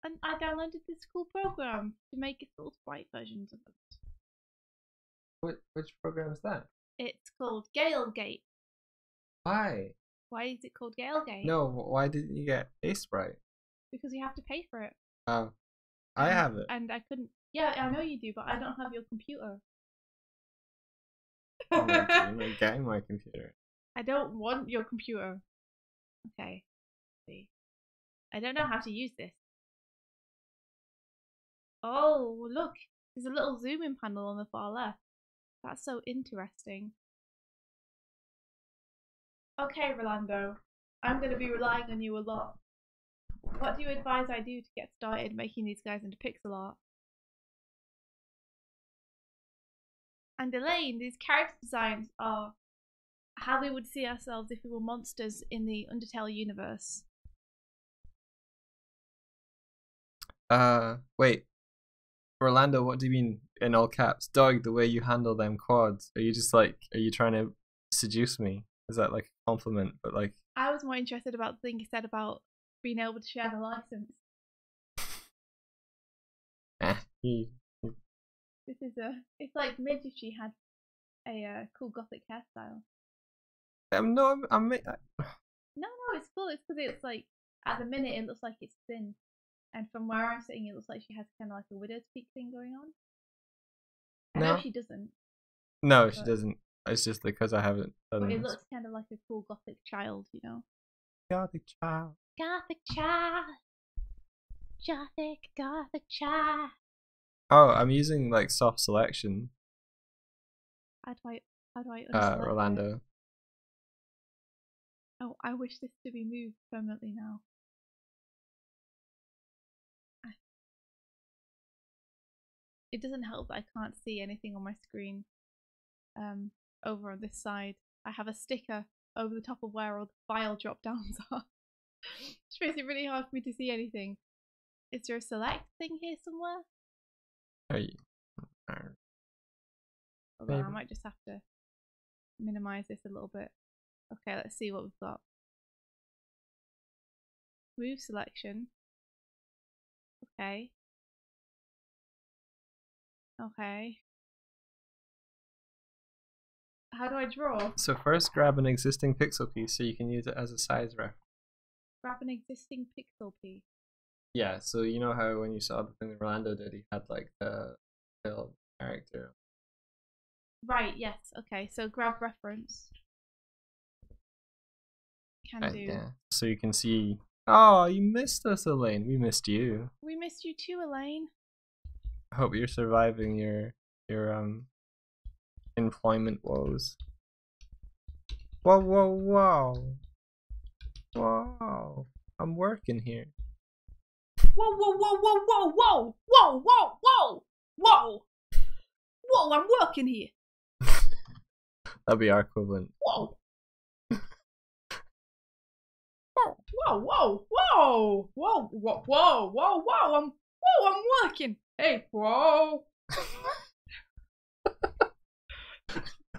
And I downloaded this cool program to make little sprite versions of it. Which program is that? It's called Galegate. Why? Why is it called Galegate? No, why didn't you get a sprite? Because you have to pay for it. Oh, I have it. And I couldn't. Yeah, I know you do, but I don't have your computer. I'm not getting my computer. I don't want your computer. Okay. See. I don't know how to use this. Oh, look. There's a little zoom in panel on the far left. That's so interesting. Okay, Rolando. I'm going to be relying on you a lot. What do you advise I do to get started making these guys into pixel art? And Elaine, these character designs are how we would see ourselves if we were monsters in the Undertale universe. Wait. Orlando, what do you mean in all caps? Doug, the way you handle them quads. Are you trying to seduce me? Is that like a compliment? But like I was more interested about the thing you said about being able to share the license. This is it's like Midge if she had a cool gothic hairstyle. No, No, it's cool. It's because it's like at the minute it looks like it's thin, and from where I'm sitting, it looks like she has kind of like a widow's peak thing going on. I know she doesn't. No, she doesn't. It's just because I haven't done But it this. looks kind of like a cool gothic child, you know. Gothic child. Gothic child. Gothic child. Oh, I'm using like soft selection. How do I unselect Orlando. it? Oh, I wish this to be moved permanently now. It doesn't help that I can't see anything on my screen. Over on this side, I have a sticker over the top of where all the file drop downs are, which makes it really hard for me to see anything. Is there a select thing here somewhere? Hold on, I might just have to minimize this a little bit. Okay, let's see what we've got. Move selection. Okay. Okay. How do I draw? So first grab an existing pixel piece so you can use it as a size reference. Grab an existing pixel piece. Yeah, so you know how when you saw the thing that Rolando did, he had like the build character. Right, yes, okay, so grab reference. Can do. Yeah. So you can see. Oh, you missed us, Elaine. We missed you. We missed you too, Elaine. I hope you're surviving your employment woes. Whoa, whoa, whoa. Whoa. I'm working here. Whoa, whoa, whoa, whoa, whoa, whoa, whoa, whoa, whoa, whoa. Whoa, I'm working here. That'd be our equivalent. Whoa. Whoa, whoa, whoa, whoa, whoa, whoa, whoa, whoa, I'm working. Hey, whoa.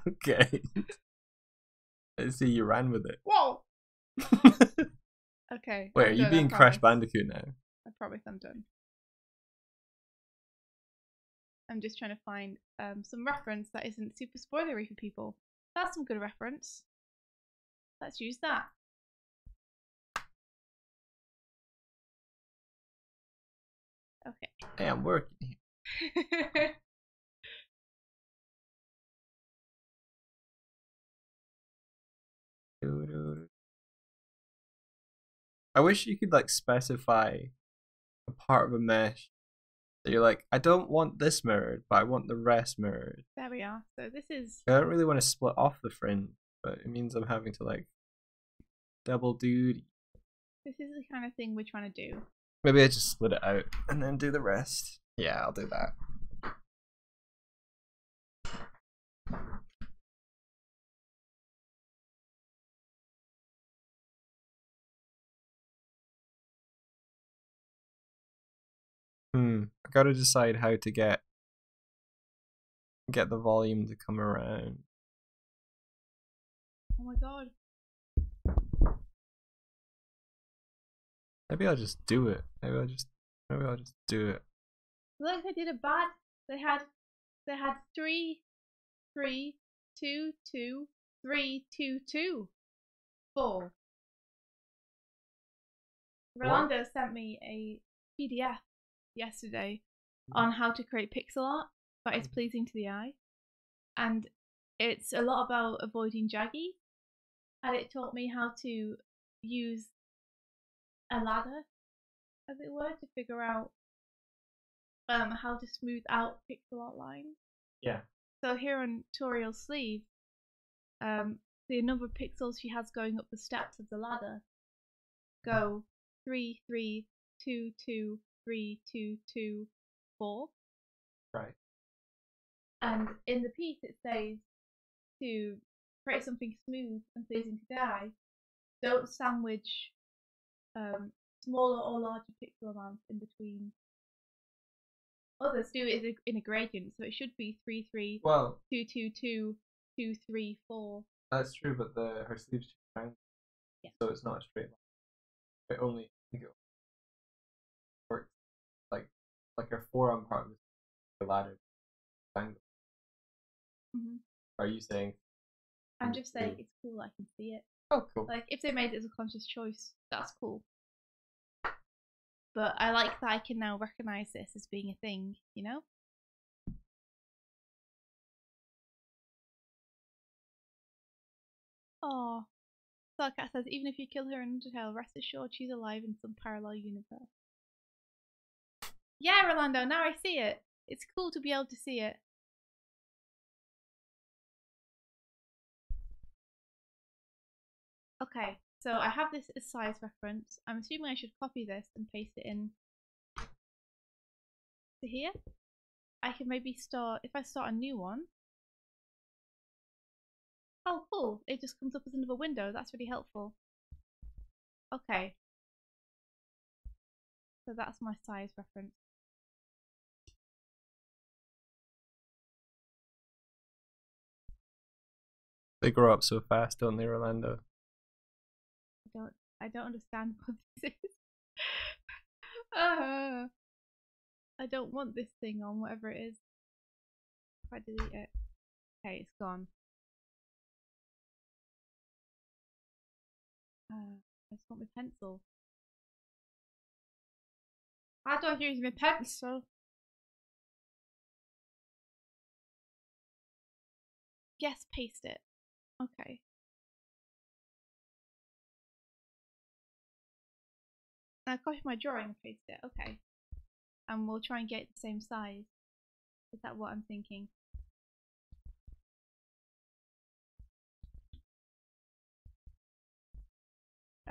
Okay. I see you ran with it. Whoa. Okay. Wait, I'm are you done, being I Crash promise. Bandicoot now? I promise I'm done. I'm just trying to find some reference that isn't super spoilery for people. That's some good reference. Let's use that. Okay. Hey, I'm working here. I wish you could like specify a part of a mesh that you're like, I don't want this mirrored, but I want the rest mirrored. There we are. So this is. I don't really want to split off the fringe, but it means I'm having to like double duty. This is the kind of thing we're trying to do. Maybe I just split it out and then do the rest. Yeah, I'll do that. I gotta decide how to get the volume to come around. Oh my god. Maybe I'll just do it. Maybe I'll just do it. Look, they did a bad. They had 3, 3, 2, 2, 3, 2, 2, 4. Rolando sent me a PDF yesterday on how to create pixel art that is pleasing to the eye, and it's a lot about avoiding jaggy, and it taught me how to use a ladder, as it were, to figure out how to smooth out pixel art lines. Yeah. So here on Toriel's sleeve, the number of pixels she has going up the steps of the ladder go 3, 3, 2, 2, 3, 2, 2, 4. Right. And in the piece it says to create something smooth and pleasing to the eye, don't sandwich smaller or larger pixel amounts in between. Others do it in a gradient, so it should be 3, 3, Well, 2, 2, 2, 2, 3, 4. that's true, but her sleeves are round, Yeah. so it's not a straight line. It only works like her forearm part of the ladder triangle. Mm-hmm. Are you saying? I'm just saying it's cool. I can see it. Oh, cool. Like if they made it as a conscious choice, that's cool. But I like that I can now recognize this as being a thing, you know? Oh, Starcat says, even if you kill her in Undertale, rest assured she's alive in some parallel universe. Yeah, Rolando, now I see it. It's cool to be able to see it. Okay, so I have this as size reference. I'm assuming I should copy this and paste it in to here. I can maybe start, if I start a new one. Oh, cool. It just comes up as another window. That's really helpful. Okay. So that's my size reference. They grow up so fast, don't they, Rolando? I don't understand what this is. I don't want this thing on, whatever it is. If I delete it. Okay, it's gone. I just want my pencil. How do I use my pencil? Yes, paste it. Okay. Now copy my drawing and paste it. Okay. And we'll try and get the same size. Is that what I'm thinking?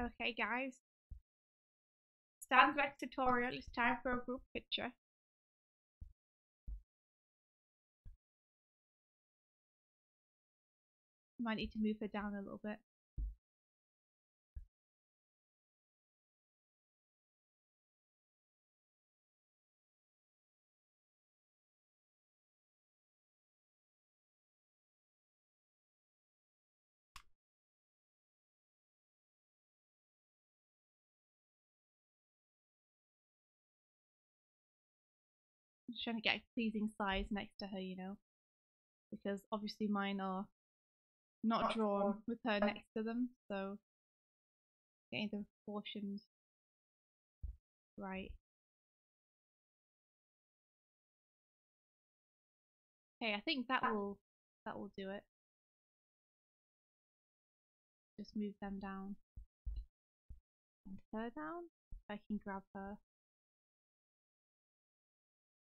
Okay, guys. Stand back tutorial. It's time for a group picture. Might need to move her down a little bit. I'm just trying to get a pleasing size next to her, you know, because obviously mine are not drawn with her next to them, so getting the proportions right. Okay, I think that will do it. Just move them down and her down. I can grab her.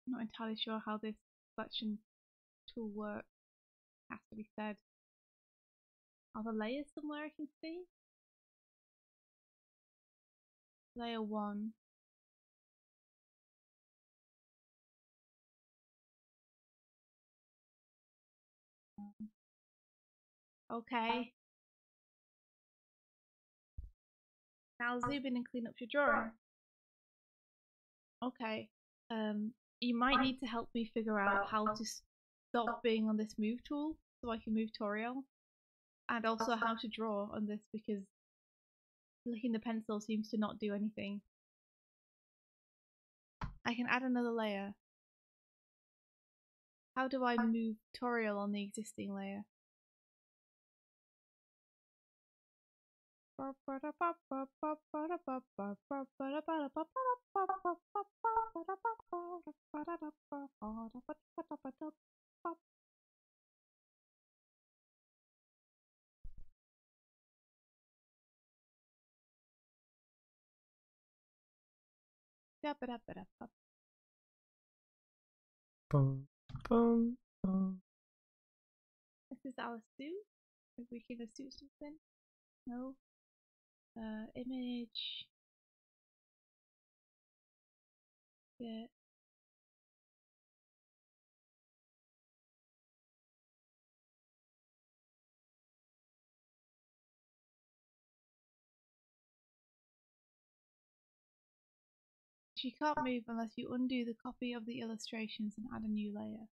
I'm not entirely sure how this selection tool works. Has to be said. Are the layers somewhere I can see? Layer 1. Okay. Now zoom in and clean up your drawing. Okay. You might need to help me figure out how to stop being on this move tool so I can move Toriel. And also how to draw on this because clicking the pencil seems to not do anything. I can add another layer. How do I move Toriel on the existing layer? Boom, boom, boom. This is our suit. If we give a suit something. No. Image. Yeah. She can't move unless you undo the copy of the illustrations and add a new layer.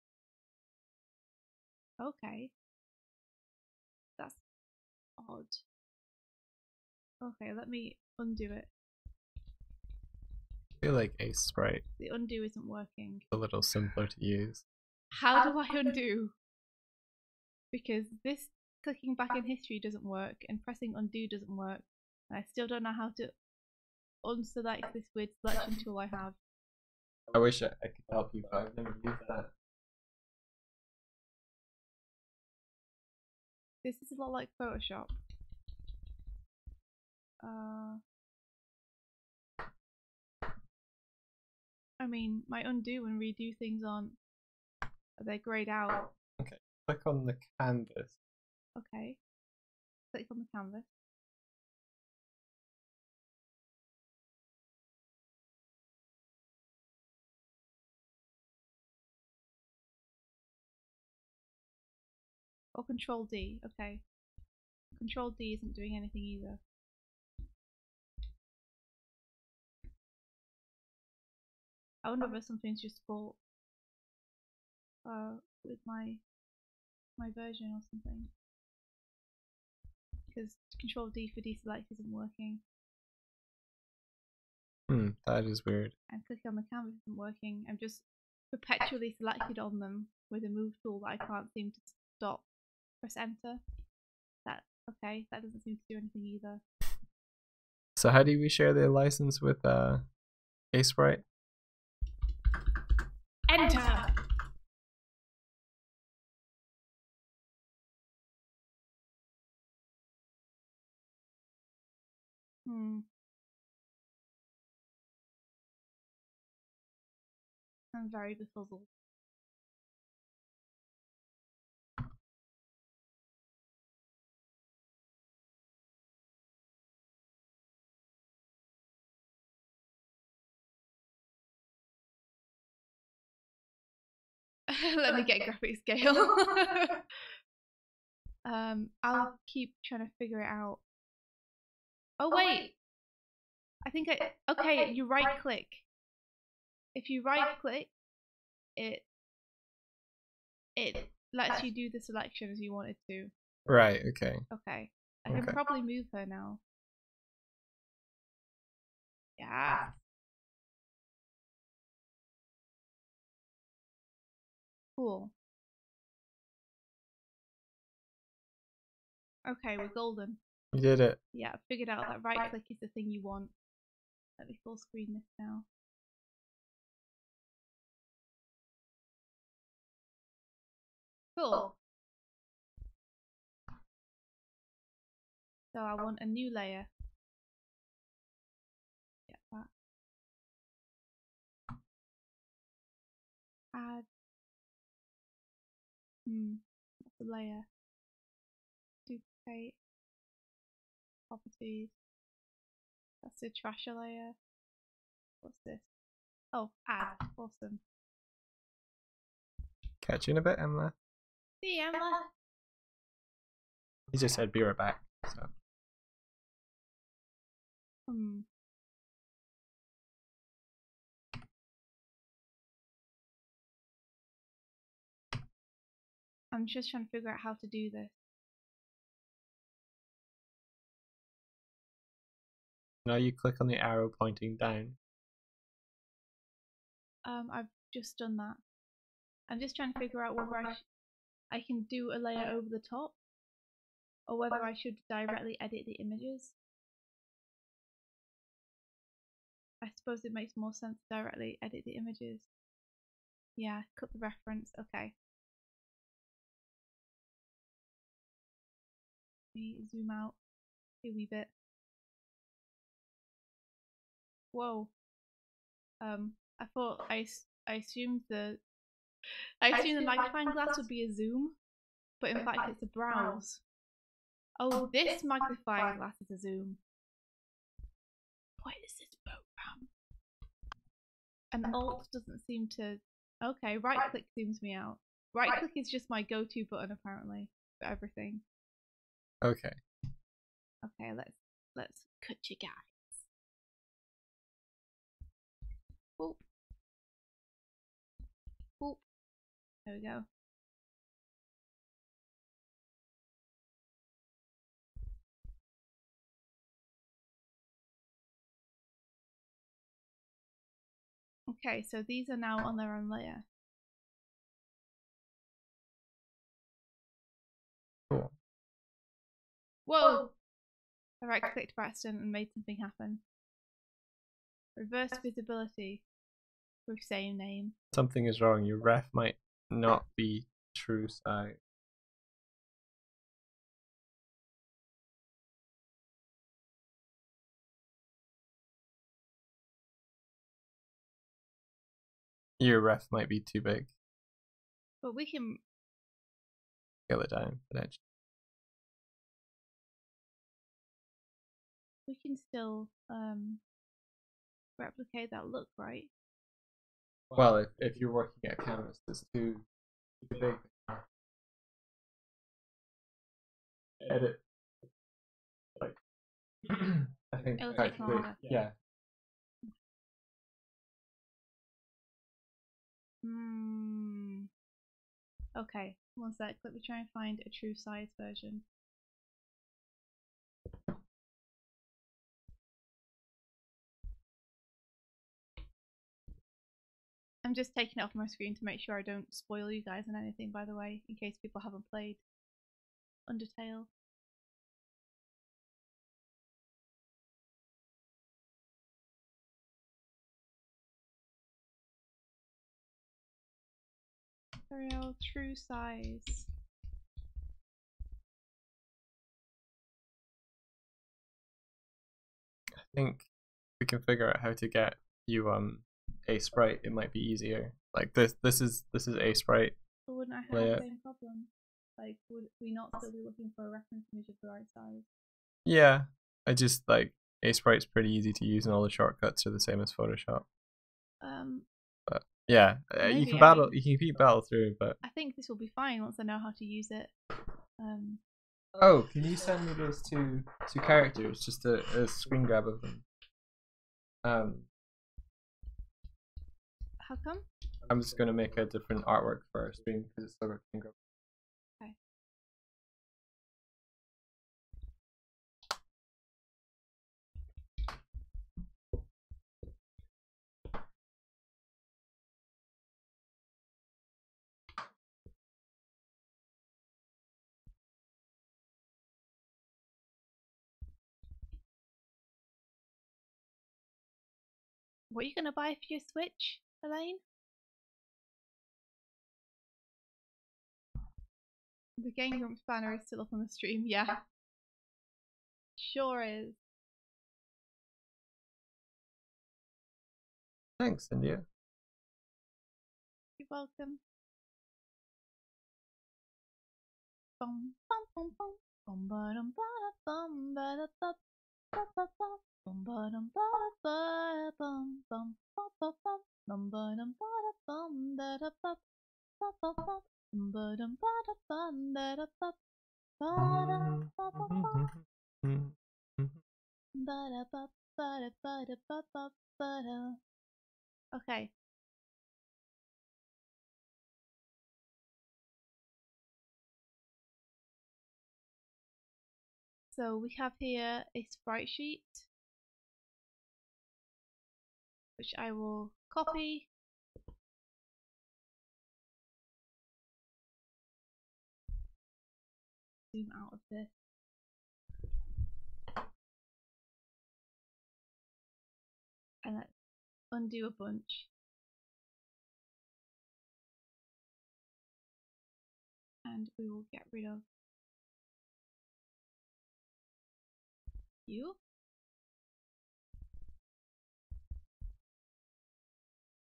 Okay. That's odd. Okay, let me undo it. I feel like Ace Sprite The undo isn't working. a little simpler to use. How do I undo? Because this clicking back in history doesn't work and pressing undo doesn't work. And I still don't know how to unselect this weird selection tool I have. I wish I could help you, but I've never used that. This is a lot like Photoshop. I mean, my undo and redo things aren't. They're grayed out. Okay, click on the canvas. Okay. Click on the canvas. Or Control D. Okay. Control D isn't doing anything either. I wonder if something's just fault with my version or something. Because Control D for deselect isn't working. That is weird. And clicking on the canvas isn't working. I'm just perpetually selected on them with a move tool that I can't seem to stop. Press enter. Okay, that doesn't seem to do anything either. So how do we share the license with Ace Sprite? Enter! I'm very befuddled. Let me get graphic scale. I'll keep trying to figure it out. Oh wait, I think okay, you right click. If you right click, it lets you do the selection as you wanted to. Right, okay. Okay. I can probably move her now. Yeah. Cool. Okay, we're golden. You did it. Yeah, I figured out that right click is the thing you want. Let me full screen this now. Cool. So I want a new layer. Get that. Add. What's the layer? Duplicate. Properties. That's the trasher layer. What's this? Oh, add. Awesome. Catch you in a bit, Emma. See you, Emma. He just said be right back. So. I'm just trying to figure out how to do this. Now you click on the arrow pointing down. I've just done that. I'm just trying to figure out whether I can do a layer over the top, or whether I should directly edit the images. I suppose it makes more sense to directly edit the images. Yeah, cut the reference. Okay. Let me zoom out a wee bit. Whoa. I thought I assumed the magnifying glass would be a zoom, but in fact it's a browse. Oh, this magnifying glass is a zoom. What is this program? And Alt doesn't seem to. Okay, right click zooms me out. Right click is just my go-to button apparently for everything. Okay. Okay, let's cut you guys. Boop. Boop. There we go. Okay, so these are now on their own layer. Cool. Whoa! I right clicked by accident and made something happen. Reverse visibility with same name. Something is wrong. Your ref might not be true size. Your ref might be too big. But we can scale it down potentially. We can still replicate that look, right? Well, if you're working at a canvas that's too big, edit. Like, I think it'll take longer. Yeah. Okay, one sec. Let me try and find a true size version. I'm just taking it off my screen to make sure I don't spoil you guys on anything, by the way, in case people haven't played Undertale. Real true size. I think we can figure out how to get you a sprite. It might be easier. Like this is a sprite. But wouldn't I have the same problem? Like, would we not still be looking for a reference image of the right size? Yeah, I just like a sprite's pretty easy to use, and all the shortcuts are the same as Photoshop. But Yeah, you Maybe. can I battle. mean, You can keep battle through, but I think this will be fine once I know how to use it. oh, can you send me those two characters? Just a screen grab of them. How come? I'm just gonna make a different artwork for our stream because it's still got screen grab. Okay. What are you gonna buy for your Switch, Elaine? The Game Grumps banner is still up on the stream, yeah. Sure is. Thanks, India. You're welcome. Bum bum bum bum bum ba dum ba da bum ba da ba ba ba ba bum ba dum ba da ba bum bum ba ba ba bum ba dum ba da bum da da ba ba ba ba bum ba dum ba da bum da da ba ba da ba ba ba ba da ba ba da ba da ba ba ba da. Okay. So we have here a sprite sheet, which I will copy, zoom out of this, and let's undo a bunch. And we will get rid of you.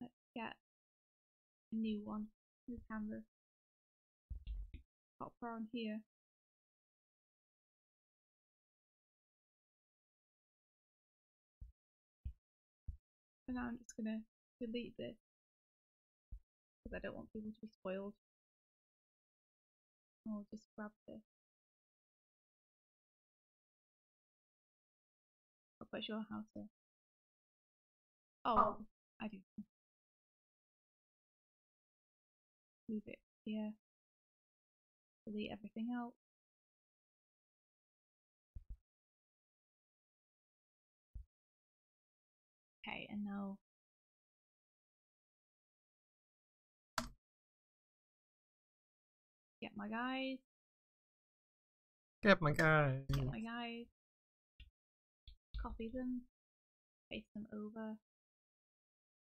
Let's get a new one, new canvas. Pop her on here. And now I'm just gonna delete this because I don't want people to be spoiled. I'll just grab this. Not quite sure how to. Oh, I do. Move it here. Delete everything else. Okay, and now get my guys. Get my guy. Get my guys. Copy them. Paste them over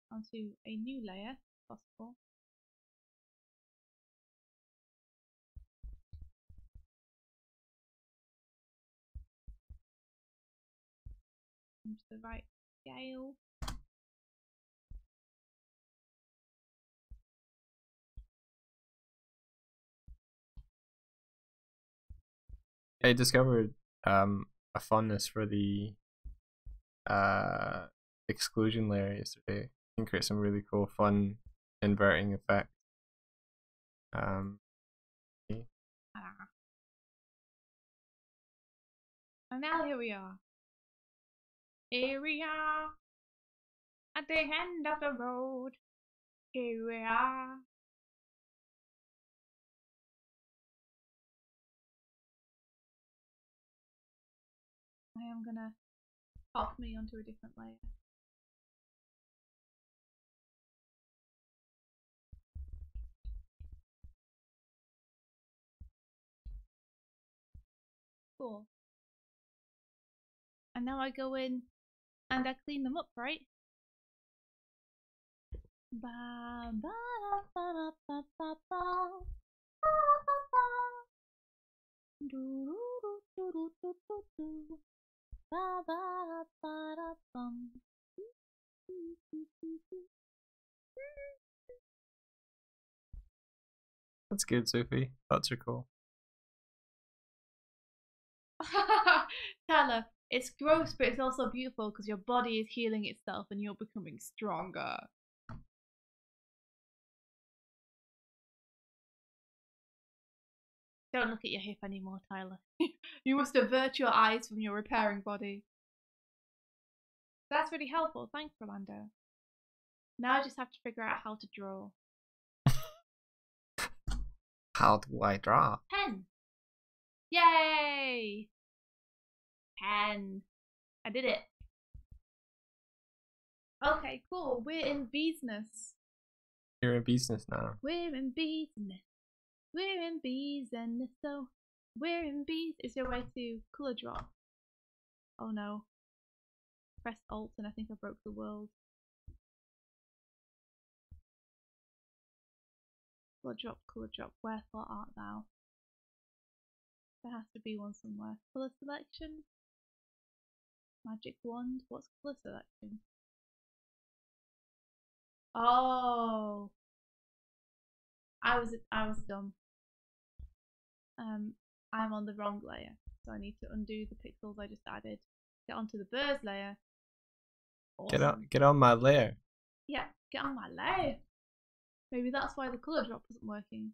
onto a new layer, if possible. Into the right scale. I discovered a fondness for the exclusion layer yesterday. You can create some really cool, fun inverting effects. And now here we are. Here we are. At the end of the road. Here we are. I am gonna pop me onto a different layer. Cool. And now I go in and I clean them up, right? Ba ba ba ba ba ba ba. Do do do do do do do. Ba ba ba da bum. That's good, Sophie. Thoughts are cool. Tyler, it's gross, but it's also beautiful because your body is healing itself and you're becoming stronger. Don't look at your hip anymore, Tyler. You must avert your eyes from your repairing body. That's really helpful. Thanks, Rolando. Now I just have to figure out how to draw. How do I draw? Pen. Yay! Pen. I did it. Okay, cool. We're in business. You're in business now. We're in business. We're in business. So we're in business. Is there a way to colour drop? Oh no. Press Alt and I think I broke the world. Colour drop. Wherefore art thou? There has to be one somewhere. Colour selection. Magic wand. What's colour selection? Oh, I was dumb. I'm on the wrong layer, so I need to undo the pixels I just added. Get onto the birds layer. Awesome. Get on my layer. Yeah, get on my layer. Maybe that's why the color drop wasn't working.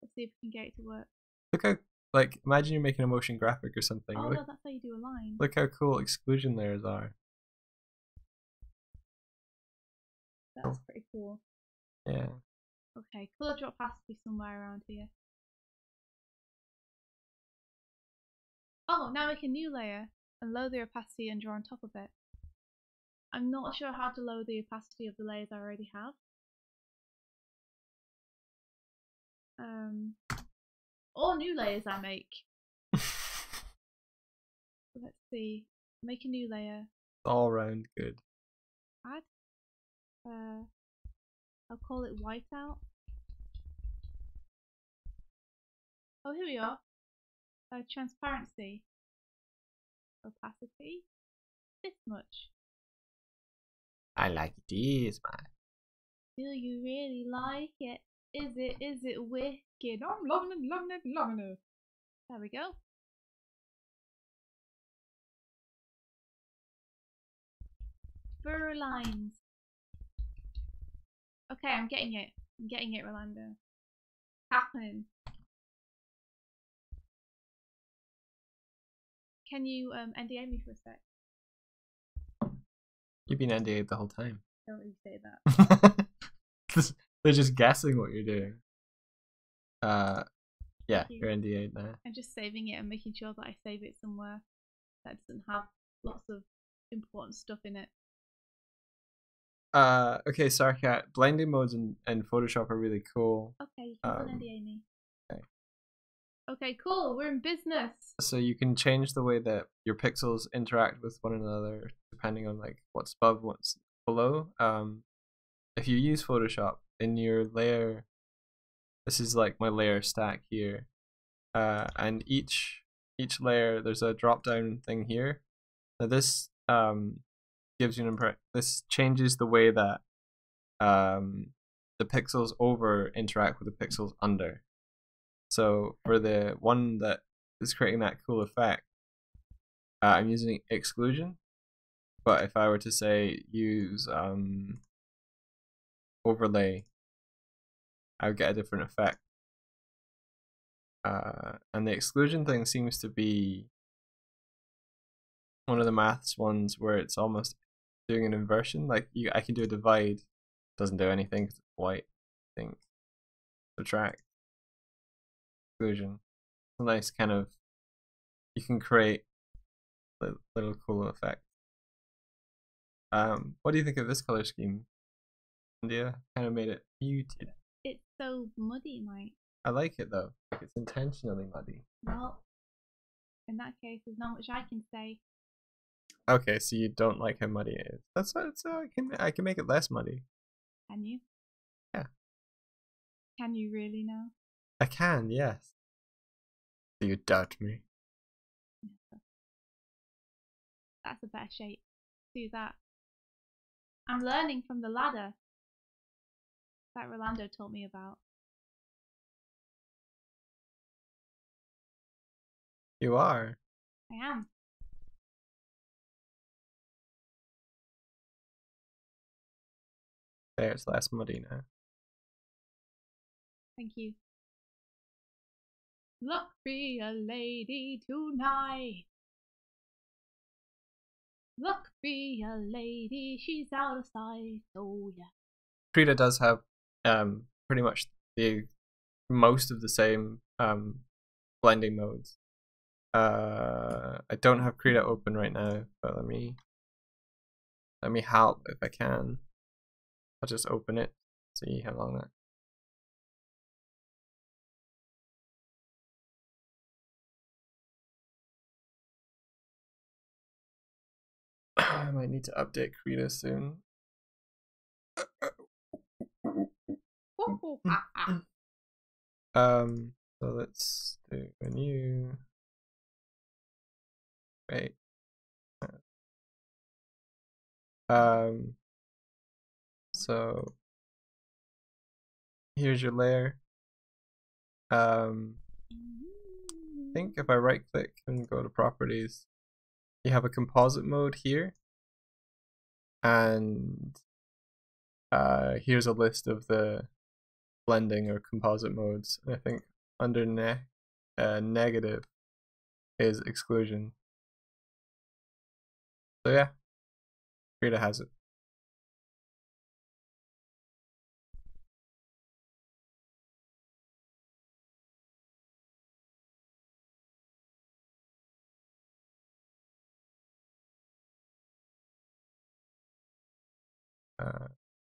Let's see if we can get it to work. Look how, like, imagine you're making a motion graphic or something. Oh look, no, that's how you do a line. Look how cool exclusion layers are. That's pretty cool. Yeah. Okay, color drop has to be somewhere around here. Oh, now make a new layer and lower the opacity and draw on top of it. I'm not sure how to lower the opacity of the layers I already have. Or new layers I make. Let's see. Make a new layer. All round good. Add. I'll call it whiteout. Oh, here we are. Transparency. Opacity. This much. I like this, man. Do you really like it? Is it wicked? I'm loving it, loving it, loving it. There we go. Fur lines. Okay, I'm getting it. I'm getting it, Rolando. Happening. Can you NDA me for a sec? You've been NDA'd the whole time. Don't really say that. They're just guessing what you're doing. Yeah, you're NDA'd now. I'm just saving it and making sure that I save it somewhere that doesn't have lots of important stuff in it. Okay, Sarkat, blending modes in Photoshop are really cool. Okay, you can NDA me. Okay. Okay, cool. We're in business. So you can change the way that your pixels interact with one another depending on like what's above, what's below. If you use Photoshop in your layer, this is like my layer stack here, and each layer there's a drop down thing here. Now this gives you an impression. This changes the way that the pixels over interact with the pixels under. So for the one that is creating that cool effect, I'm using exclusion. But if I were to say use overlay, I would get a different effect. And the exclusion thing seems to be one of the maths ones where it's almost doing an inversion. Like I can do a divide, doesn't do anything because it's white. I think subtract, exclusion. It's a nice kind of, you can create little cool effect. What do you think of this color scheme? India kind of made it muted. It's so muddy, Mike. I like it though. Like it's intentionally muddy. Well, in that case, there's not much I can say. Okay, so you don't like how muddy it is. That's what. So I can make it less muddy. Can you? Yeah. Can you really now? I can, yes. Do you doubt me? That's a better shape. Do that. I'm learning from the ladder that Rolando taught me about. You are. I am. There, it's less muddy now. Thank you. Look, be a lady tonight. Look, be a lady, she's out of sight. Oh yeah. Krita does have pretty much the most of the same blending modes. I don't have Krita open right now, but let me help if I can. I'll just open it, see how long that. I might need to update Krita soon. So let's do a new. Wait. So here's your layer. I think if I right click and go to properties, you have a composite mode here, and here's a list of the blending or composite modes. I think under negative is exclusion. So yeah, Krita has it.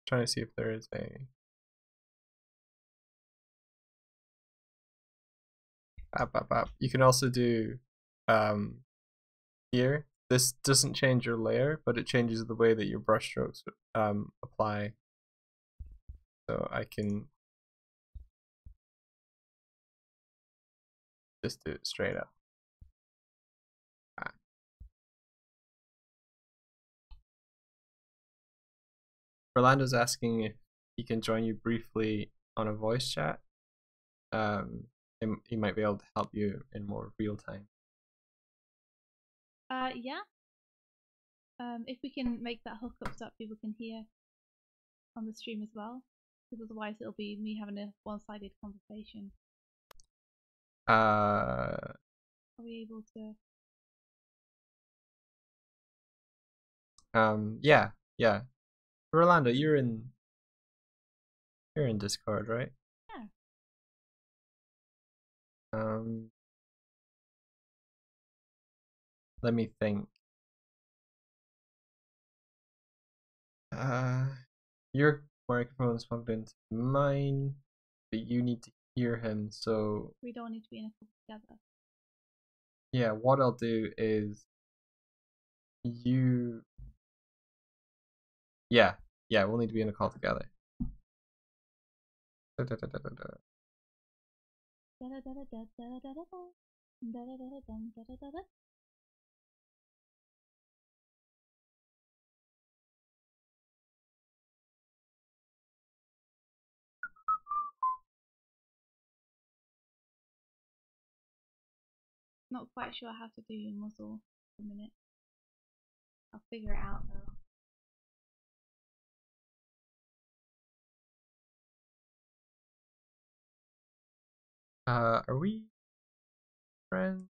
Trying to see if there is a You can also do here. This doesn't change your layer, but it changes the way that your brushstrokes apply. So I can just do it straight up. Orlando's asking if he can join you briefly on a voice chat. He might be able to help you in more real time. Yeah. If we can make that hookup so that people can hear on the stream as well, because otherwise it'll be me having a one-sided conversation. Are we able to? Yeah. Orlando, you're in Discord, right? Yeah. Let me think. Your microphone is plugged into mine, but you need to hear him, so we don't need to be in a call together. Yeah, what I'll do is we'll need to be in a call together. Not quite sure how to do your muzzle for a minute. I'll figure it out though. Are we friends?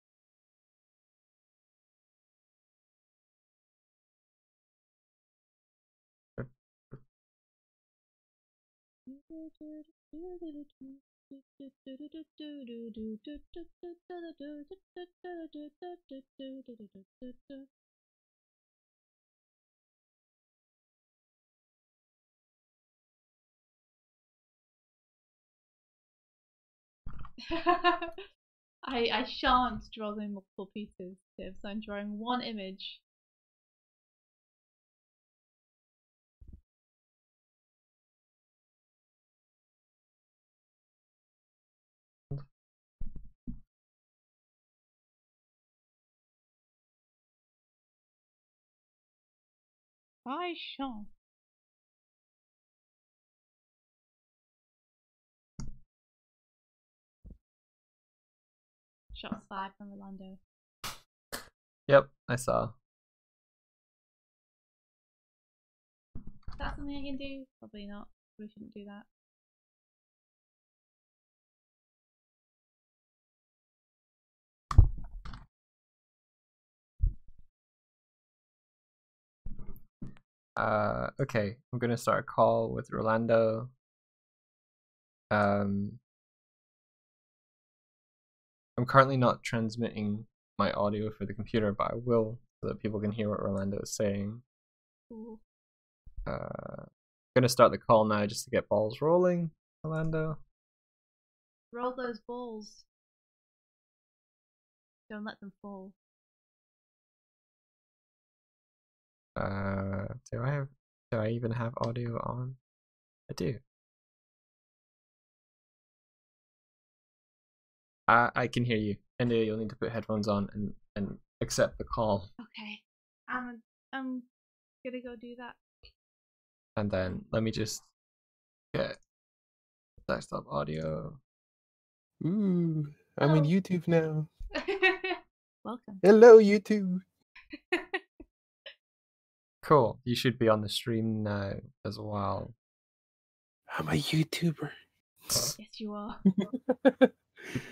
I shan't draw them in multiple pieces, Tiff, so I'm drawing one image. I shan't. Shots fired from Rolando. Yep, I saw. Is that something I can do? Probably not. We shouldn't do that. Okay, I'm gonna start a call with Rolando. Um, I'm currently not transmitting my audio for the computer, but I will so that people can hear what Rolando is saying. Ooh. I'm gonna start the call now just to get balls rolling, Rolando. Roll those balls. Don't let them fall. Do I even have audio on? I do. I can hear you. And you'll need to put headphones on and accept the call. Okay. I'm gonna go do that. And then let me just get desktop audio. Ooh, I'm in YouTube now. Welcome. Hello, YouTube. Cool. You should be on the stream now as well. I'm a YouTuber. Yes, you are.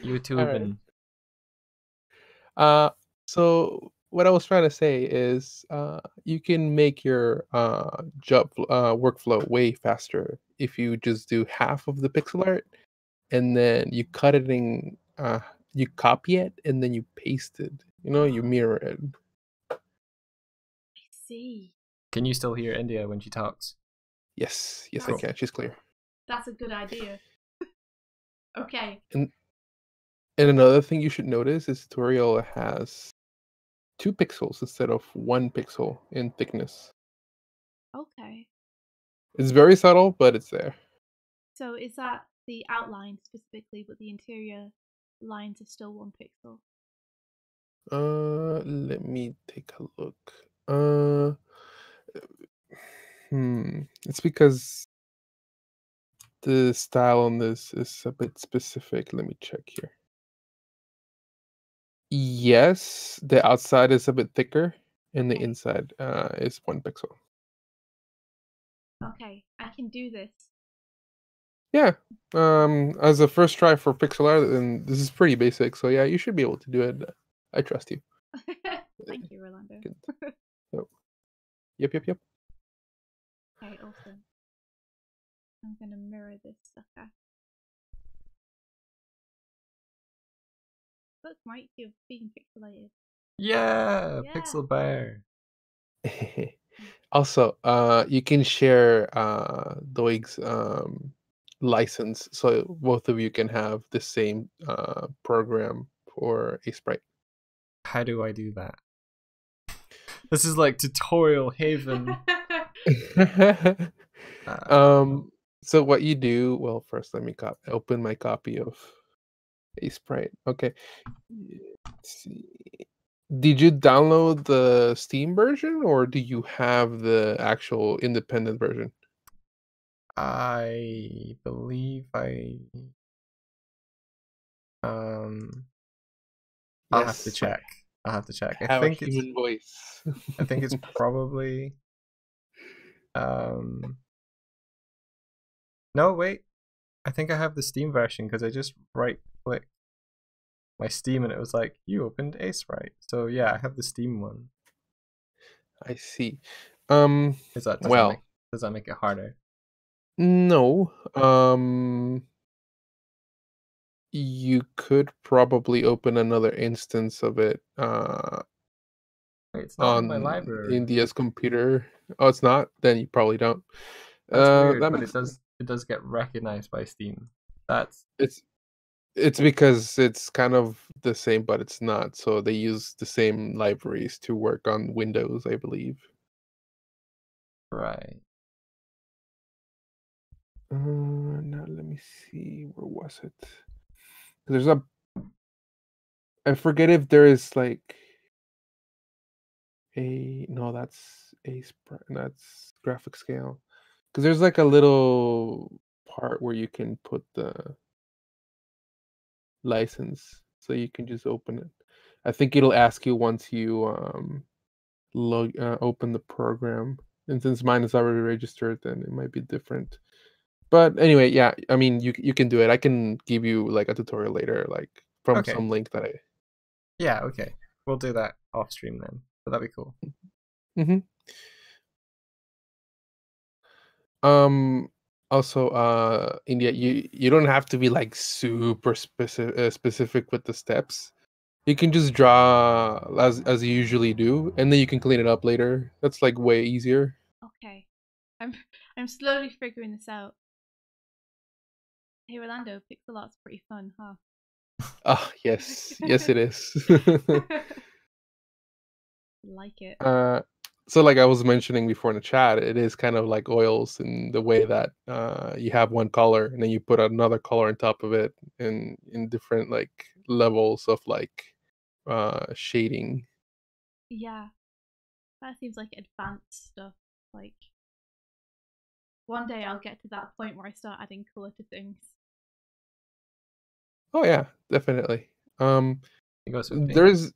YouTube Alright. and So what I was trying to say is, you can make your job workflow way faster if you just do half of the pixel art, and then you cut it in, you copy it, and then you paste it. You mirror it. I see. can you still hear India when she talks? Yes, I Cool. can. She's clear. That's a good idea. Okay. And another thing you should notice is tutorial has 2 pixels instead of 1 pixel in thickness. Okay. It's very subtle, but it's there. So is that the outline specifically, but the interior lines are still 1 pixel? Let me take a look. It's because the style on this is a bit specific. Let me check here. Yes, the outside is a bit thicker, and the Okay. inside is 1 pixel. Okay, I can do this. Yeah. As a first try for pixel art, and this is pretty basic, so yeah, you should be able to do it. I trust you. Thank you, Rolando. Good. Yep. Okay, awesome. I'm gonna mirror this sucker. Look, Mike, you're being pixelated. Yeah, Yeah. Pixel Bear. Also, you can share Doig's license, so both of you can have the same program for a sprite. How do I do that? This is like tutorial haven. So what you do? Well, first let me open my copy of a sprite. Okay. Let's see. Did you download the Steam version, or do you have the actual independent version? I believe I'll have to Yes. check. I'll have to check. Have a human voice. I think it's probably no, wait. I think I have the Steam version because I just right clicked my Steam and it was like you opened a sprite. So yeah, I have the Steam one. I see. Is that Well, does that make it harder? no. You could probably open another instance of it Wait, it's not in my on library. India's computer. Oh, it's not? Then you probably don't. That's weird, That but makes it does get recognized by Steam. That's it's because it's kind of the same, but it's not. So they use the same libraries to work on Windows, I believe. right. Now let me see. Where was it? There's a. I forget if there is like a. No, that's a. That's graphic scale. Because there's like a little part where you can put the license, so you can just open it. I think it'll ask you once you open the program, and since mine is already registered, then it might be different. But anyway, yeah, I mean, you can do it. I can give you like a tutorial later, like from Okay. some link that I. Yeah, okay. We'll do that off stream then. So that'd be cool. Mm-hmm. Also, India, you don't have to be like super specific with the steps. You can just draw as you usually do, and then you can clean it up later. That's like way easier. Okay. I'm I'm slowly figuring this out. Hey Orlando, pixel art's pretty fun, huh? Ah, yes, yes, it is. Like it. So like I was mentioning before in the chat, it is kind of like oils in the way that you have one color and then you put another color on top of it, and in different like levels of like shading. Yeah, that seems like advanced stuff. Like one day I'll get to that point where I start adding color to things. Oh yeah, definitely. It goes with me. There's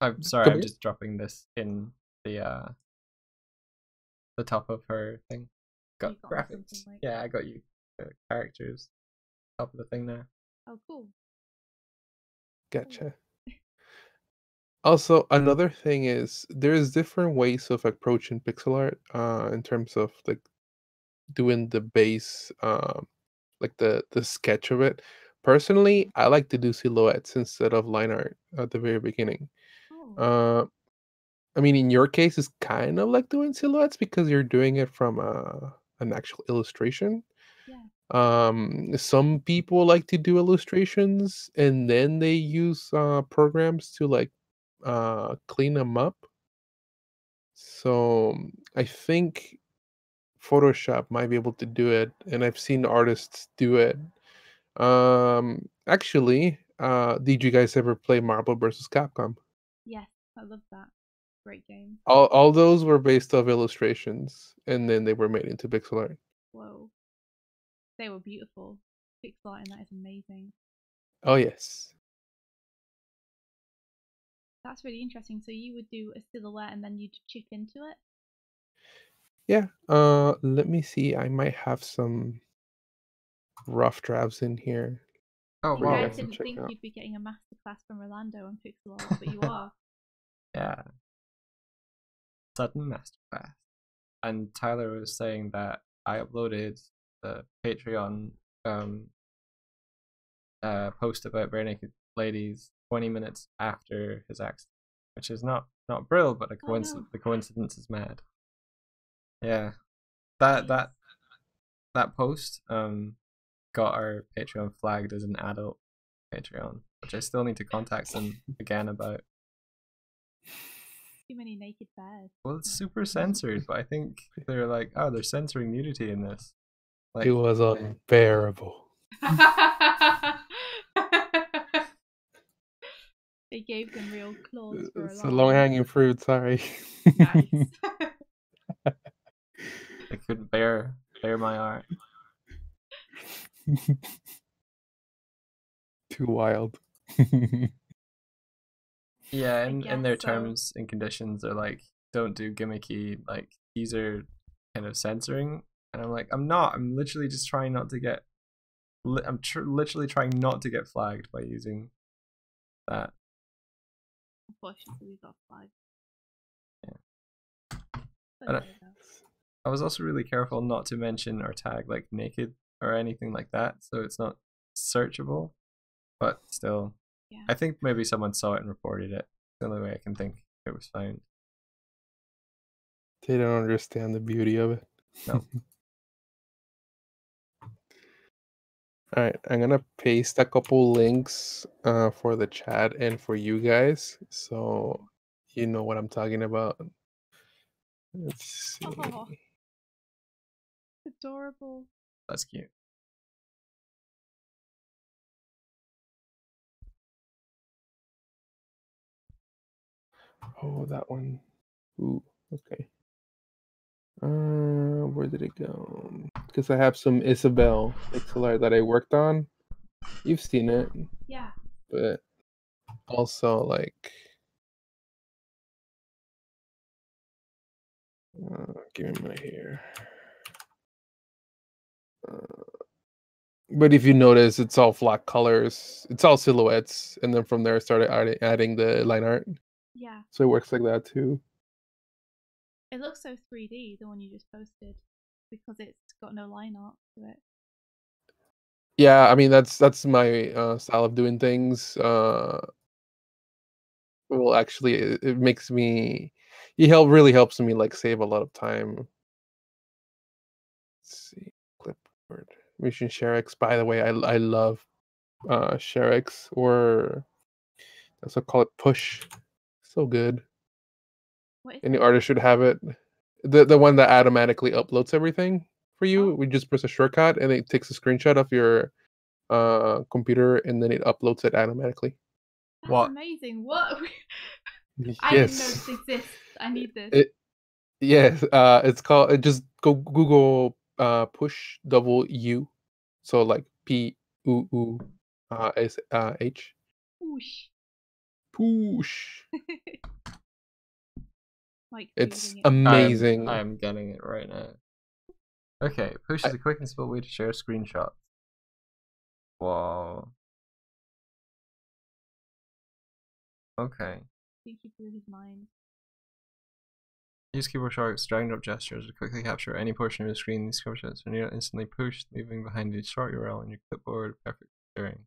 I'm sorry, come I'm here. just dropping this in the top of her thing. Got You got me graphics. something like- Yeah, I got you characters. Top of the thing there. Oh, cool. Gotcha. Also, another thing is there's different ways of approaching pixel art in terms of like doing the base like the sketch of it. Personally, I like to do silhouettes instead of line art at the very beginning. Oh, Uh, I mean, in your case, it's kind of like doing silhouettes because you're doing it from an actual illustration. yeah. Some people like to do illustrations and then they use programs to like clean them up. So I think Photoshop might be able to do it, and I've seen artists do it. Actually, did you guys ever play Marvel vs. Capcom? Yes, I love that. Great game. All those were based off illustrations, and then they were made into pixel art. Whoa. They were beautiful. Pixel art in that is amazing. Oh yes. That's really interesting. So you would do a silhouette and then you'd chip into it? Yeah. Let me see. I might have some rough drafts in here. Oh You for you wow. guys guys to didn't check think out. you'd be getting a masterclass from Orlando on pixel art, but you are. Yeah. Sudden masterclass. And Tyler was saying that I uploaded the Patreon post about bare naked ladies 20 minutes after his accident, which is not brilliant, but Oh, no. the coincidence is mad. Yeah, that post got our Patreon flagged as an adult Patreon, which I still need to contact them again about. Too many naked bears. Well, it's super censored, but I think they're like, oh, they're censoring nudity in this. Like, It was unbearable. They gave them real claws for a It's a long. low hanging fruit. Sorry. Nice. they couldn't bear my art. Too wild. Yeah, in their guess so. terms and conditions, they're like, don't do gimmicky, like teaser kind of censoring. And I'm like, I'm not. I'm literally just trying not to get. I'm literally trying not to get flagged by using that. Unfortunately, we got flagged. Yeah. But And there we go. I was also really careful not to mention or tag like naked or anything like that, so it's not searchable. But still, Yeah. I think maybe someone saw it and reported it. The only way I can think it was found. They don't understand the beauty of it. No. All right, I'm gonna paste a couple links for the chat and for you guys, so you know what I'm talking about. Let's see. Oh, adorable. That's cute. Oh, that one. Ooh, okay. Where did it go? Because I have some Isabel pixel art that I worked on. You've seen it, Yeah. but also like, give me my hair. But if you notice, it's all flat colors. It's all silhouettes, and then from there, I started adding the line art. Yeah. So it works like that too. It looks so 3D, the one you just posted, because it's got no line art to it. Yeah, I mean that's my style of doing things. Well, actually, it makes me. Really helps me like save a lot of time. Let's see, clipboard, Mission ShareX. By the way, I love ShareX, or that's what I call it, Push. So good. What is Any it? artist should have it. The one that automatically uploads everything for you. Oh. We just press a shortcut and it takes a screenshot of your computer and then it uploads it automatically. That's What? amazing. What? I didn't know this exists. I need this. Yes, it's called. Just go Google push double U, so like H Whoosh. push. Like It's googling it now. amazing. I am getting it right now. Okay, Push is a quick and simple way to share screenshots. Wow. Okay. I think he blew his mind. Use keyboard shortcuts, drag and drop gestures to quickly capture any portion of the screen. These screenshots are nearly instantly pushed, leaving behind a short URL on your clipboard. Perfect for sharing.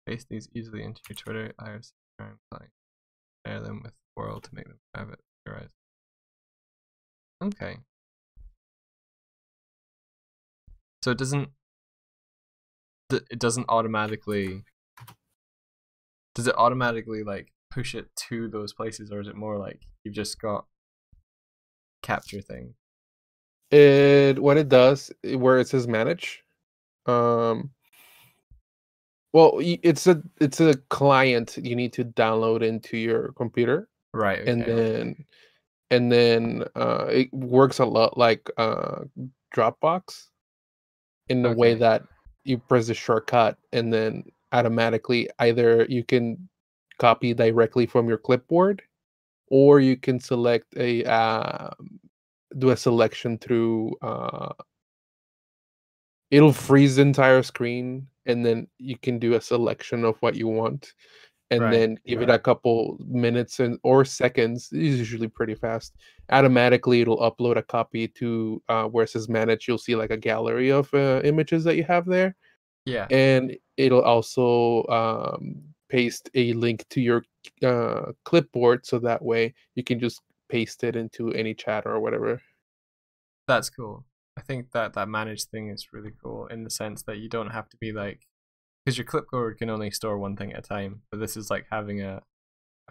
Paste these easily into your Twitter, IRC, and share them with the world to make them private. Right. Okay. So it doesn't automatically. Does it automatically like push it to those places, or is it more like you've just got capture thing? What it does, where it says manage, well, it's a client you need to download into your computer, Right. and Okay. then it works a lot like Dropbox, in the way Okay. that you press the shortcut and then automatically either you can copy directly from your clipboard, or you can select a do a selection through it'll freeze the entire screen and then you can do a selection of what you want and Right. then give it a couple minutes and or seconds. It's usually pretty fast. Automatically it'll upload a copy to where it says manage. You'll see like a gallery of images that you have there, Yeah. and it'll also paste a link to your clipboard, so that way you can just paste it into any chat or whatever. That's cool. I think that managed thing is really cool in the sense that you don't have to be like, because your clipboard can only store one thing at a time, but this is like having a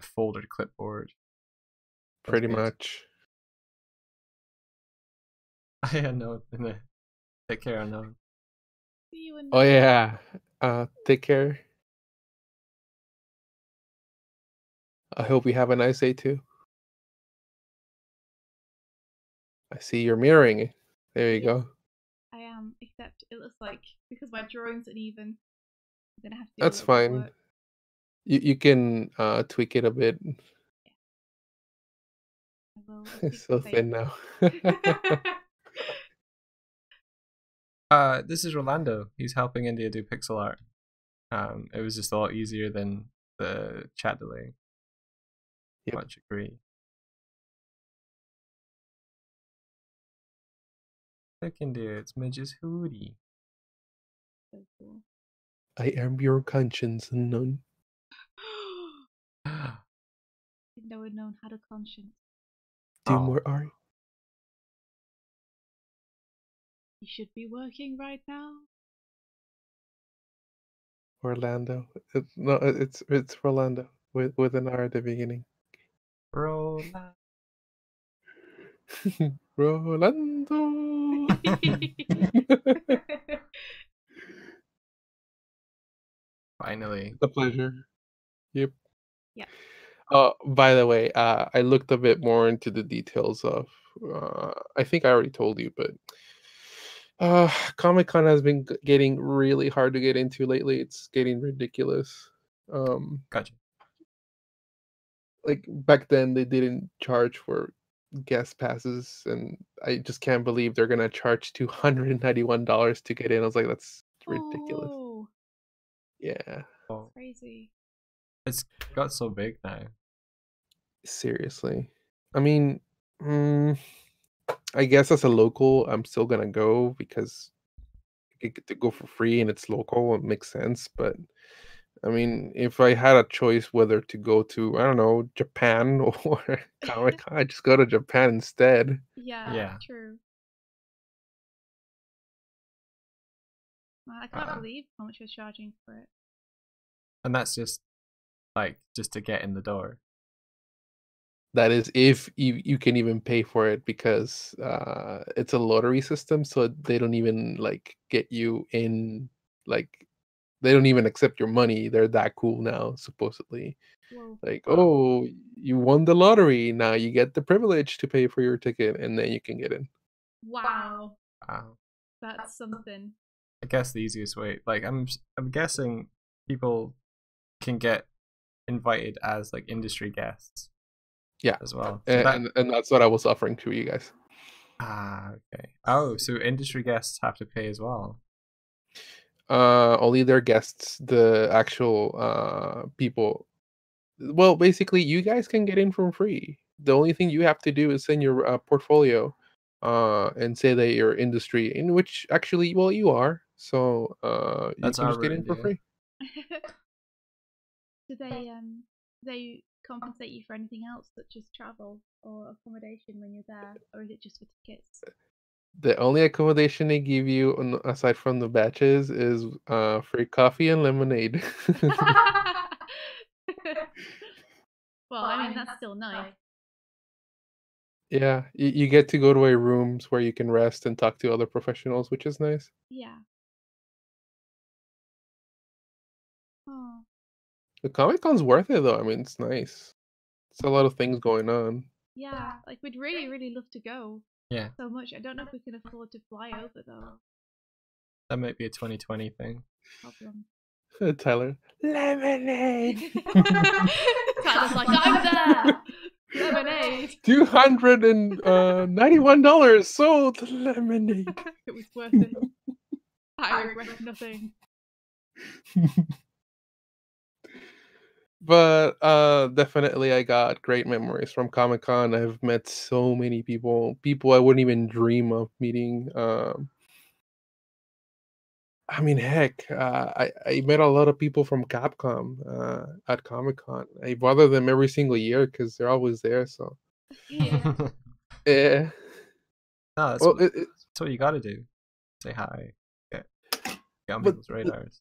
foldered clipboard. That's Pretty good. much. I know. Take care, unknown. See you in Oh yeah. Take care. I hope you have a nice day too. I see you're mirroring it. There you Yeah. go. I am, except it looks like because my drawing's uneven, I'm gonna have to do That's a little bit of fine. work. You can tweak it a bit. I will. It's so thin now. This is Rolando. He's helping India do pixel art. It was just a lot easier than the chat delay. Yep. Much agree. Look, India, it's Midge's hoodie. So cool. I am your conscience, unknown. If no one known had a conscience, Do Oh. more art. you should be working right now. Orlando. It's Rolando with an R at the beginning. Rolando. Rolando. Finally. A pleasure. Yep. Yeah. By the way, I looked a bit more into the details of. I think I already told you, but Comic Con has been getting really hard to get into lately. It's getting ridiculous. Gotcha. Like back then, they didn't charge for guest passes, and I just can't believe they're gonna charge $291 to get in. I was like, that's ridiculous. Oh, Yeah, Oh, crazy. it's got so big now. seriously. I mean, Mm, I guess as a local, I'm still gonna go because you get to go for free and it's local. It makes sense. But I mean, if I had a choice whether to go to, I don't know, Japan or Comic Con, I just go to Japan instead. Yeah, Yeah. true. Man, I can't Uh, believe how much you're charging for it. and that's just like just to get in the door. That is, if you can even pay for it because it's a lottery system, so they don't even like get you in. Like they don't even accept your money. They're that cool now, supposedly. Whoa. Like, Wow. oh, you won the lottery. Now you get the privilege to pay for your ticket, and then you can get in. Wow. Wow. That's something. I guess the easiest way, like I'm guessing people can get invited as like industry guests Yeah, as well. So that and that's what I was offering to you guys. okay. Oh, so industry guests have to pay as well. Only their guests, the actual people. Well, basically, you guys can get in for free. The only thing you have to do is send your portfolio, and say that you're industry, in which actually, well, you are. So, you That's can our just get route, in for India. free. Do they compensate you for anything else, such as travel or accommodation when you're there, or is it just for tickets? The only accommodation they give you, aside from the batches, is free coffee and lemonade. Well, I mean that's still nice. Yeah, you get to go to a rooms where you can rest and talk to other professionals, which is nice. Yeah. Oh, The Comic Con's worth it though. I mean, it's nice. It's a lot of things going on. yeah. Like we'd really, really love to go Yeah, so much. I don't know if we can afford to fly over though. that might be a 2020 thing. Problem. Tyler, lemonade. Tyler's like, I'm there. Lemonade. $291 sold lemonade. It was worth it. I regret nothing. But definitely I got great memories from Comic Con. I've met so many people I wouldn't even dream of meeting. I mean, heck, I met a lot of people from Capcom at Comic Con. I bother them every single year because they're always there. So Yeah. No, yeah, that's well, what that's what you got to do. Say hi. Get on but people's radars.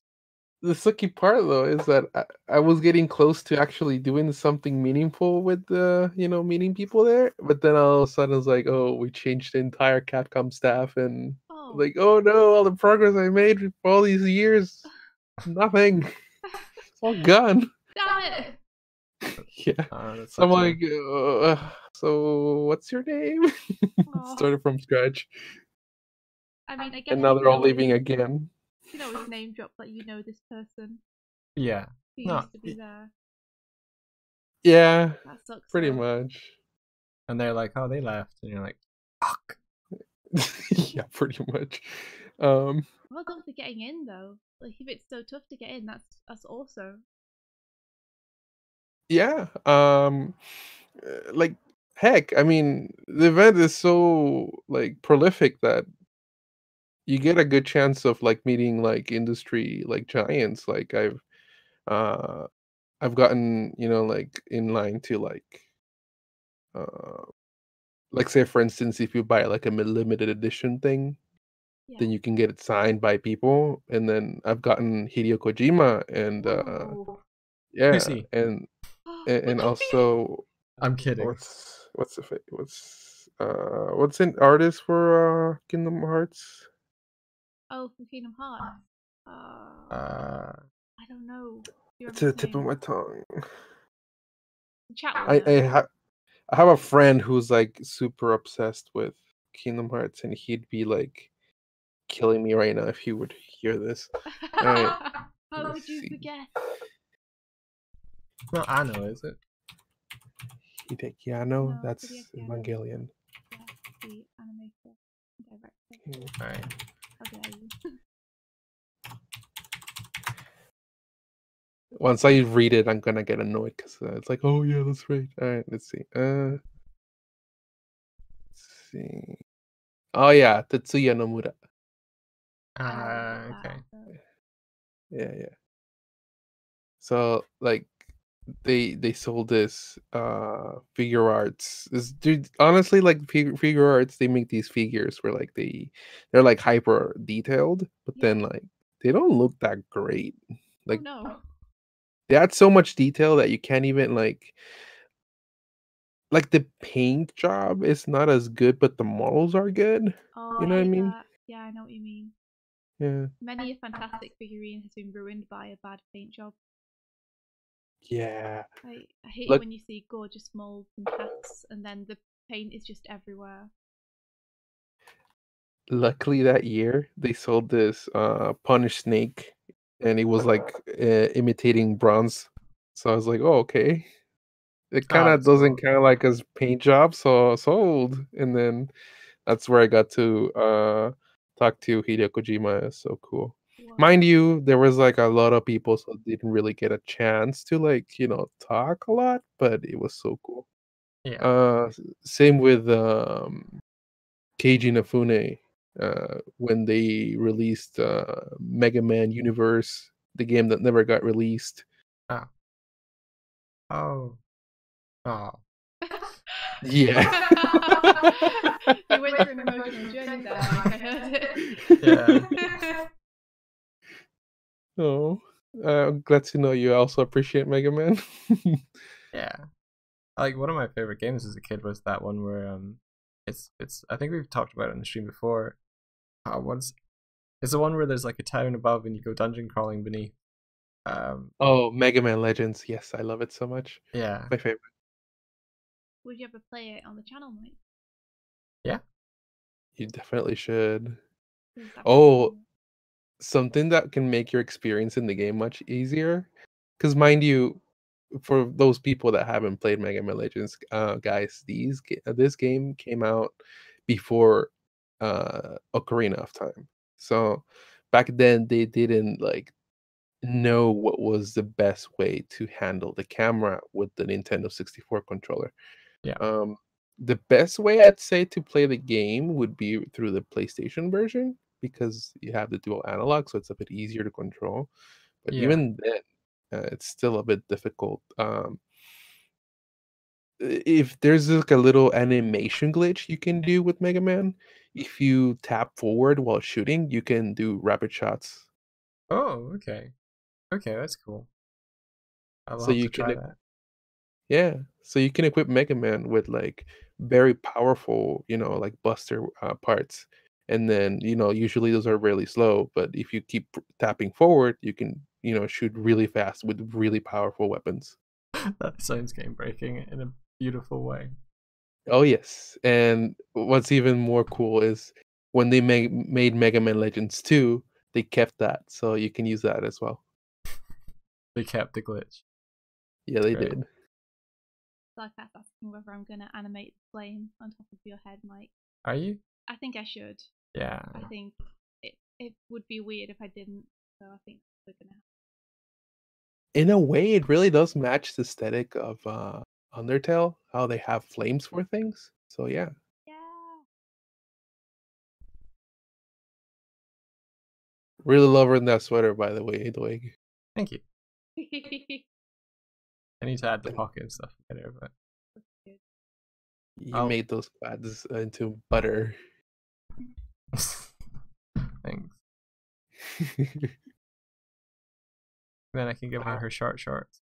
the sucky part though is that I was getting close to actually doing something meaningful with the meeting people there, but then all of a sudden it's like, oh, we changed the entire Capcom staff, and Oh. like, oh no, all the progress I made for all these years, nothing, it's all gone. Damn it. Yeah, That's so I'm such a like, so what's your name? Oh. Started from scratch, I mean, I guess and now you they're can all always leaving again. name drop that you know this person yeah. who No, used to be there. Yeah, That sucks pretty though. much. and they're like, oh, they left, and you're like, fuck. Yeah, pretty much. Um, Well done for getting in though. Like if it's so tough to get in, that's awesome. yeah. Like heck, I mean, the event is so like prolific that you get a good chance of like meeting like industry like giants. Like uh I've gotten, like in line to uh like say for instance if you buy like a limited edition thing, Yeah. then you can get it signed by people, and then I've gotten Hideo Kojima and Whoa. yeah, Who's he? and Would you be? also I'm kidding. what's an artist for Kingdom Hearts? Oh, from Kingdom Hearts. Uh, I don't know. Do you It's remember at his the tip of name? my tongue. The chat will I know. I, ha- I have a friend who's like super obsessed with Kingdom Hearts, and he'd be like killing me right now if he would hear this. All right, How let's could you see. forget? not Anno, is it? Hideki Anno, No, that's Hideaki Anno. Evangelion. Yeah, the animator, director. Hmm. All right. How dare you? Once I read it, I'm gonna get annoyed because it's like, oh yeah, that's right. All right, let's see. see. Oh yeah, Tetsuya Nomura. I haven't got Okay. that. So. Yeah, yeah. So like they sold this figure arts. Dude, honestly, like figure arts, they make these figures where like they're like hyper detailed, but Yeah. then like they don't look that great. Oh Like no. they add so much detail that you can't even like the paint job is not as good, but the models are good. Oh, You I know what I hate mean? that. Yeah, I know what you mean. Yeah. Many a fantastic figurine has been ruined by a bad paint job. Yeah. I hate it Look, when you see gorgeous molds and casts and then the paint is just everywhere. luckily that year they sold this Punish Snake and it was like imitating bronze. So I was like, "Oh, okay." It kind Oh, of that's doesn't cool. kind of like his paint job, so sold. And then that's where I got to talk to Hideo Kojima. It's so cool. Whoa. Mind you, there was like a lot of people, so didn't really get a chance to like talk a lot, but it was so cool. Yeah. Same with Keiji Inafune. When they released Mega Man Universe, the game that never got released. Oh. Oh. Oh. Yeah. You went through an emotional journey there, Mike. I heard Yeah. it. Oh, I'm glad to know you also appreciate Mega Man. Yeah. Like one of my favorite games as a kid was that one where it's I think we've talked about it on the stream before. What's it's the one where there's like a town above and you go dungeon crawling beneath. Oh, Mega Man Legends. Yes, I love it so much. Yeah. My favorite. Would you ever play it on the channel, Mike? Yeah. You definitely should. 'Cause that would Oh, be something that can make your experience in the game much easier. Because mind you, for those people that haven't played Mega Man Legends, guys, this game came out before Ocarina of Time. So back then they didn't like know what was the best way to handle the camera with the Nintendo 64 controller. Yeah. Um, the best way I'd say to play the game would be through the PlayStation version because you have the dual analog, so it's a bit easier to control. But Yeah. even then, it's still a bit difficult. If there's like a little animation glitch you can do with Mega Man, if you tap forward while shooting, you can do rapid shots. Oh, okay. Okay, that's cool. I will So have you to can try that. Yeah, so you can equip Mega Man with like very powerful, like Buster parts, and then usually those are really slow. But if you keep tapping forward, you can shoot really fast with really powerful weapons. That sounds game breaking in a beautiful way. Oh yes, and what's even more cool is when they made Mega Man Legends 2, they kept that, so you can use that as well. They kept the glitch. Yeah, they Great. did. like that's asking whether I'm gonna animate the flame on top of your head, Mike. Are you? I think I should. Yeah. I think it would be weird if I didn't. So I think we're gonna have. In a way, it really does match the aesthetic of Undertale, how they have flames for things. So yeah. Yeah. Really love wearing that sweater, by the way, Doig. Thank you. I need to add the pocket and stuff later, but You I'll made those quads into butter. thanks. Then I can give her her short shorts.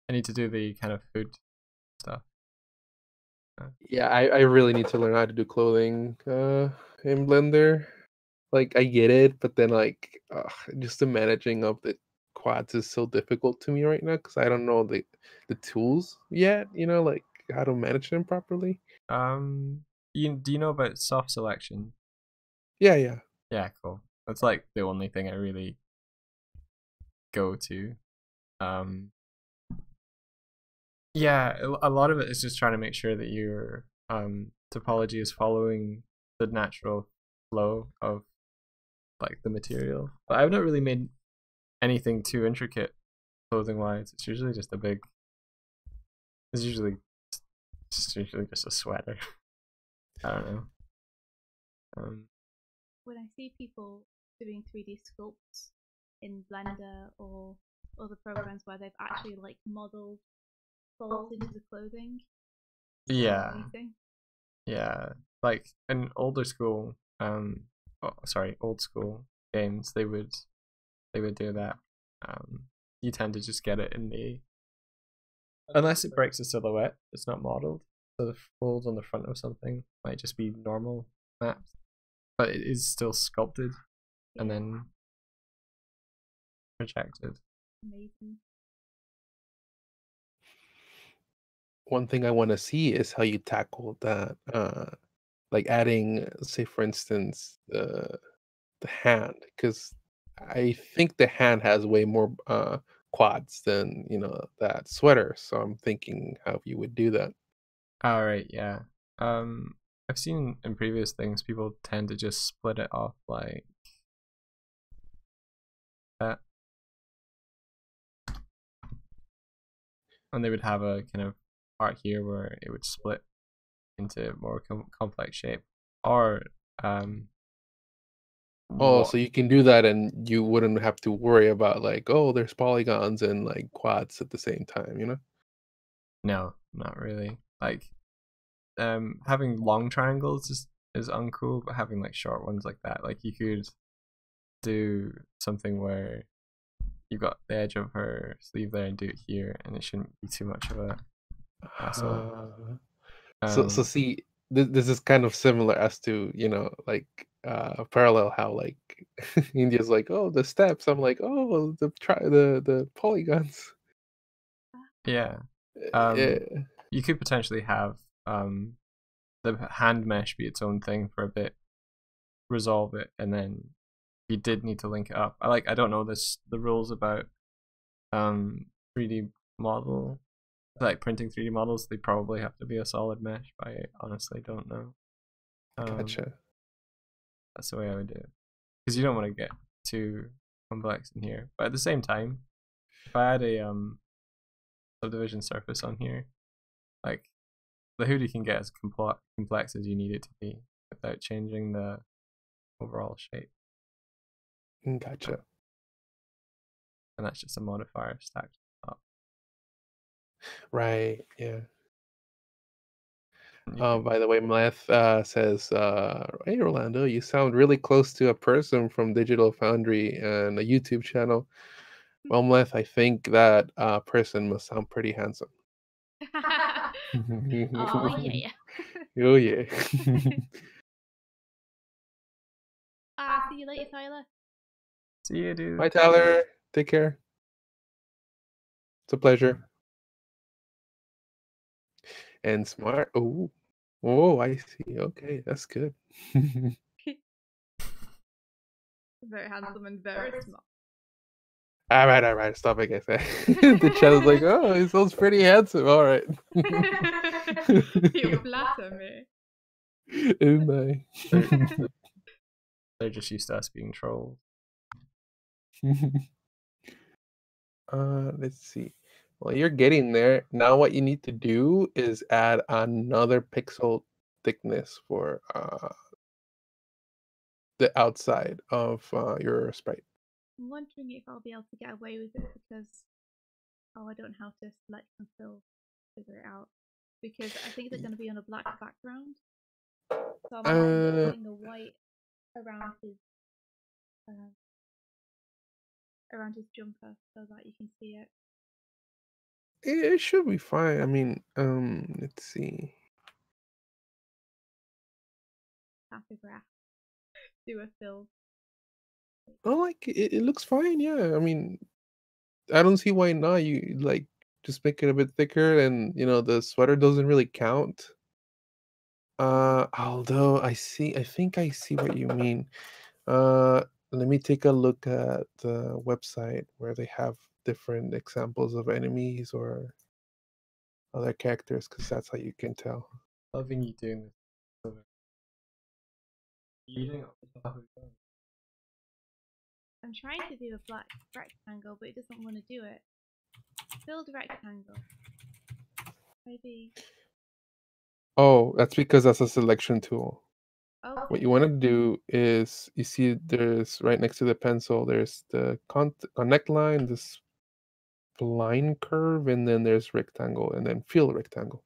I need to do the kind of food stuff. Yeah, I really need to learn how to do clothing in Blender. Like I get it, but then like just the managing of the quads is so difficult to me right now because I don't know the tools yet. Like how to manage them properly. Do you know about soft selection? Yeah, yeah. Yeah, cool. That's like the only thing I really go to. Um, yeah, a lot of it is just trying to make sure that your topology is following the natural flow of like the material. But I've not really made anything too intricate clothing wise. It's usually just a big It's usually just a sweater. I don't know. When I see people doing 3D sculpts in Blender or other programs where they've actually like modeled folds into the clothing, it's Yeah, amazing. yeah. Like in older school, old school games, they would do that. You tend to just get it in the unless it breaks a silhouette, it's not modeled. So the folds on the front of something might just be normal maps, but it is still sculpted and then projected. Amazing. One thing I want to see is how you tackle that, like adding, say, for instance, the hand, because I think the hand has way more quads than that sweater. So I'm thinking how you would do that. All right, yeah. I've seen in previous things people tend to just split it off like that, and they would have a kind of part here where it would split into more complex shape, or Oh, what? so you can do that, and you wouldn't have to worry about like, oh, there's polygons and like quads at the same time, you know? No, not really. Like, having long triangles is uncool, but having like short ones like that, like you could do something where you got the edge of her sleeve there and do it here, and it shouldn't be too much of a hassle. So Um, see, this is kind of similar as to, like parallel how like India's like, oh, the steps. I'm like, oh, the polygons. yeah. Yeah. You could potentially have the hand mesh be its own thing for a bit, resolve it, and then if you did need to link it up. I don't know the rules about 3D model, like printing 3D models. They probably have to be a solid mesh, but I honestly don't know. Gotcha. That's the way I would do it, because you don't want to get too complex in here. But at the same time, if I had a subdivision surface on here, like the hoodie can get as complex as you need it to be without changing the overall shape, Gotcha. and that's just a modifier stacked on top. Right. Yeah. And you can, By the way, Mleth says, "Hey, Rolando, you sound really close to a person from Digital Foundry and a YouTube channel." Well, Mleth, I think that person must sound pretty handsome. Oh yeah. Oh yeah. See you later, Tyler. see you, dude. Bye, Tyler. Take care. It's a pleasure. And smart. Oh, oh, I see. Okay, that's good. Very handsome and very smart. All right. Stop it, guys. The chat is like, oh, he sounds pretty handsome. All right. You flatter me. Am They're just used to us being trolled. Let's see. Well, you're getting there. Now what you need to do is add another pixel thickness for the outside of your sprite. I'm wondering if I'll be able to get away with it because I don't have to select and figure it out. Because I think they're going to be on a black background, so I might end up putting a white around his jumper so that you can see it. It should be fine. I mean, let's see. Photograph. Do a fill. Oh, like it looks fine. Yeah, I mean, I don't see why not. You like just make it a bit thicker, and the sweater doesn't really count. Although I think I see what you mean. Let me take a look at the website where they have different examples of enemies or other characters, because that's how you can tell. Loving you doing this. You doing it off the top of your I'm trying to do a black rectangle, but it doesn't want to do it. Build rectangle. Maybe. Oh, that's because that's a selection tool. Oh, What you want to do is, you see there's right next to the pencil, there's the connect line, this line curve, and then there's rectangle, and then fill rectangle.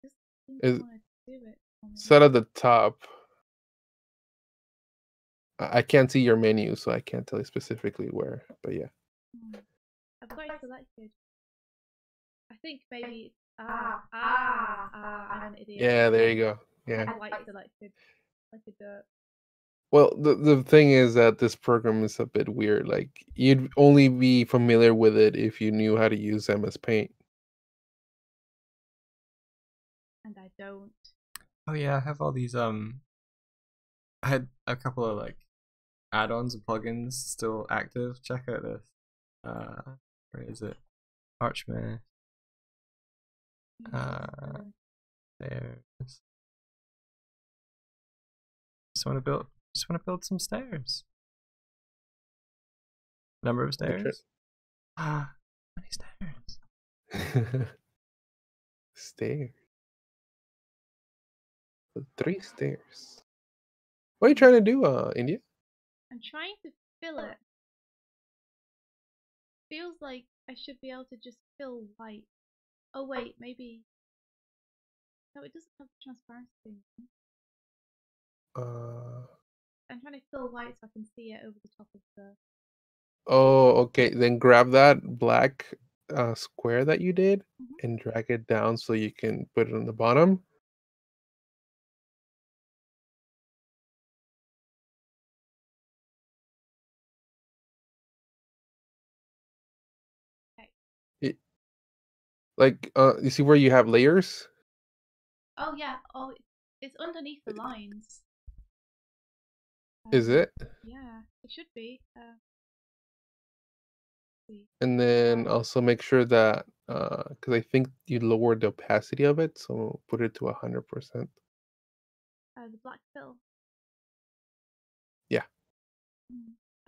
just didn't Is want to do it. set at the top. I can't see your menu, so I can't tell you specifically where, but yeah. I've got it selected. I think maybe. I'm an idiot. Yeah, there you go. I Yeah. had white selected, like a dirt. Well, the thing is that this program is a bit weird. Like, you'd only be familiar with it if you knew how to use MS Paint. And I don't. Oh yeah, I have all these I had a couple of like add-ons and plugins still active. Check out this. Where is it? Archman. Stairs. Just want to build some stairs. Number of stairs? Ah, many stairs. Stairs. 3 stairs. What are you trying to do, India? I'm trying to fill it. Feels like I should be able to just fill white. Oh wait, maybe. No, it doesn't have the transparency thing. I'm trying to fill white so I can see it over the top of the. Oh, okay. Then grab that black square that you did and drag it down so you can put it on the bottom. Like, you see where you have layers? Oh yeah. Oh, it's underneath the lines. Is it? Yeah, it should be. And then also make sure that, because I think you lowered the opacity of it, so put it to 100%. The black fill. Yeah.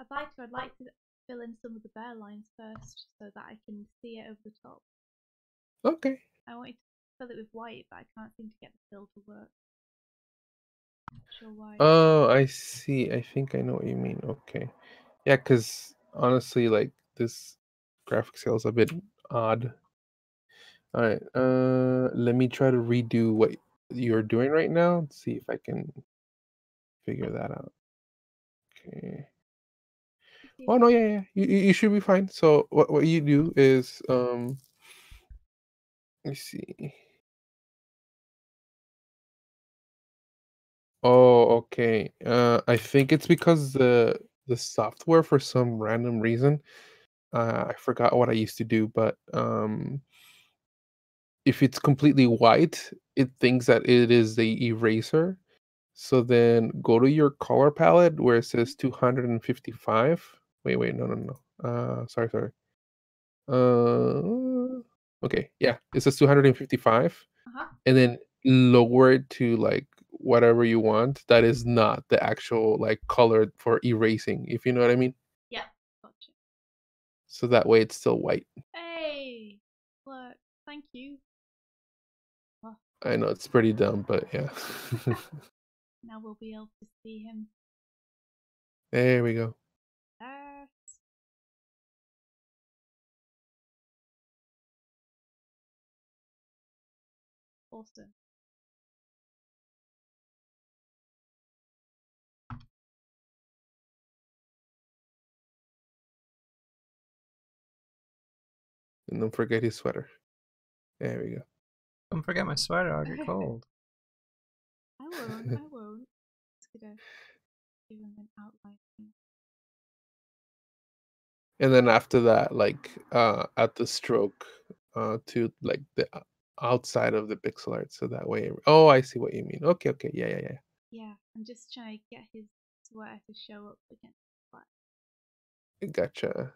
I'd like to fill in some of the bare lines first so that I can see it over the top. Okay. I wanted to fill it with white, but I can't seem to get the fill to work. Not sure why. Oh, I see. I think I know what you mean. Okay. Yeah, because honestly, like, this graphic scale is a bit odd. All right. Let me try to redo what you're doing right now. See if I can figure that out. Okay. Oh no, yeah. You should be fine. So what you do is, let me see. Oh, okay. I think it's because the software, for some random reason, I forgot what I used to do, but if it's completely white, it thinks that it is the eraser. So then go to your color palette where it says 255. Wait, no. Sorry. Okay, yeah, it says 255, and then lower it to like whatever you want. That is not the actual like color for erasing, if you know what I mean. Yeah, gotcha. So that way it's still white. Hey, look, thank you. Oh. I know it's pretty dumb, but yeah. Now we'll be able to see him. There we go. Awesome. And don't forget his sweater. There we go. Don't forget my sweater, I'll get cold. I won't. Just gonna give him an outline. And then after that, like, at the stroke, to like the outside of the pixel art, so that way. Oh, I see what you mean. Okay, yeah. Yeah, I'm just trying to get his sweater to show up against the black. Gotcha.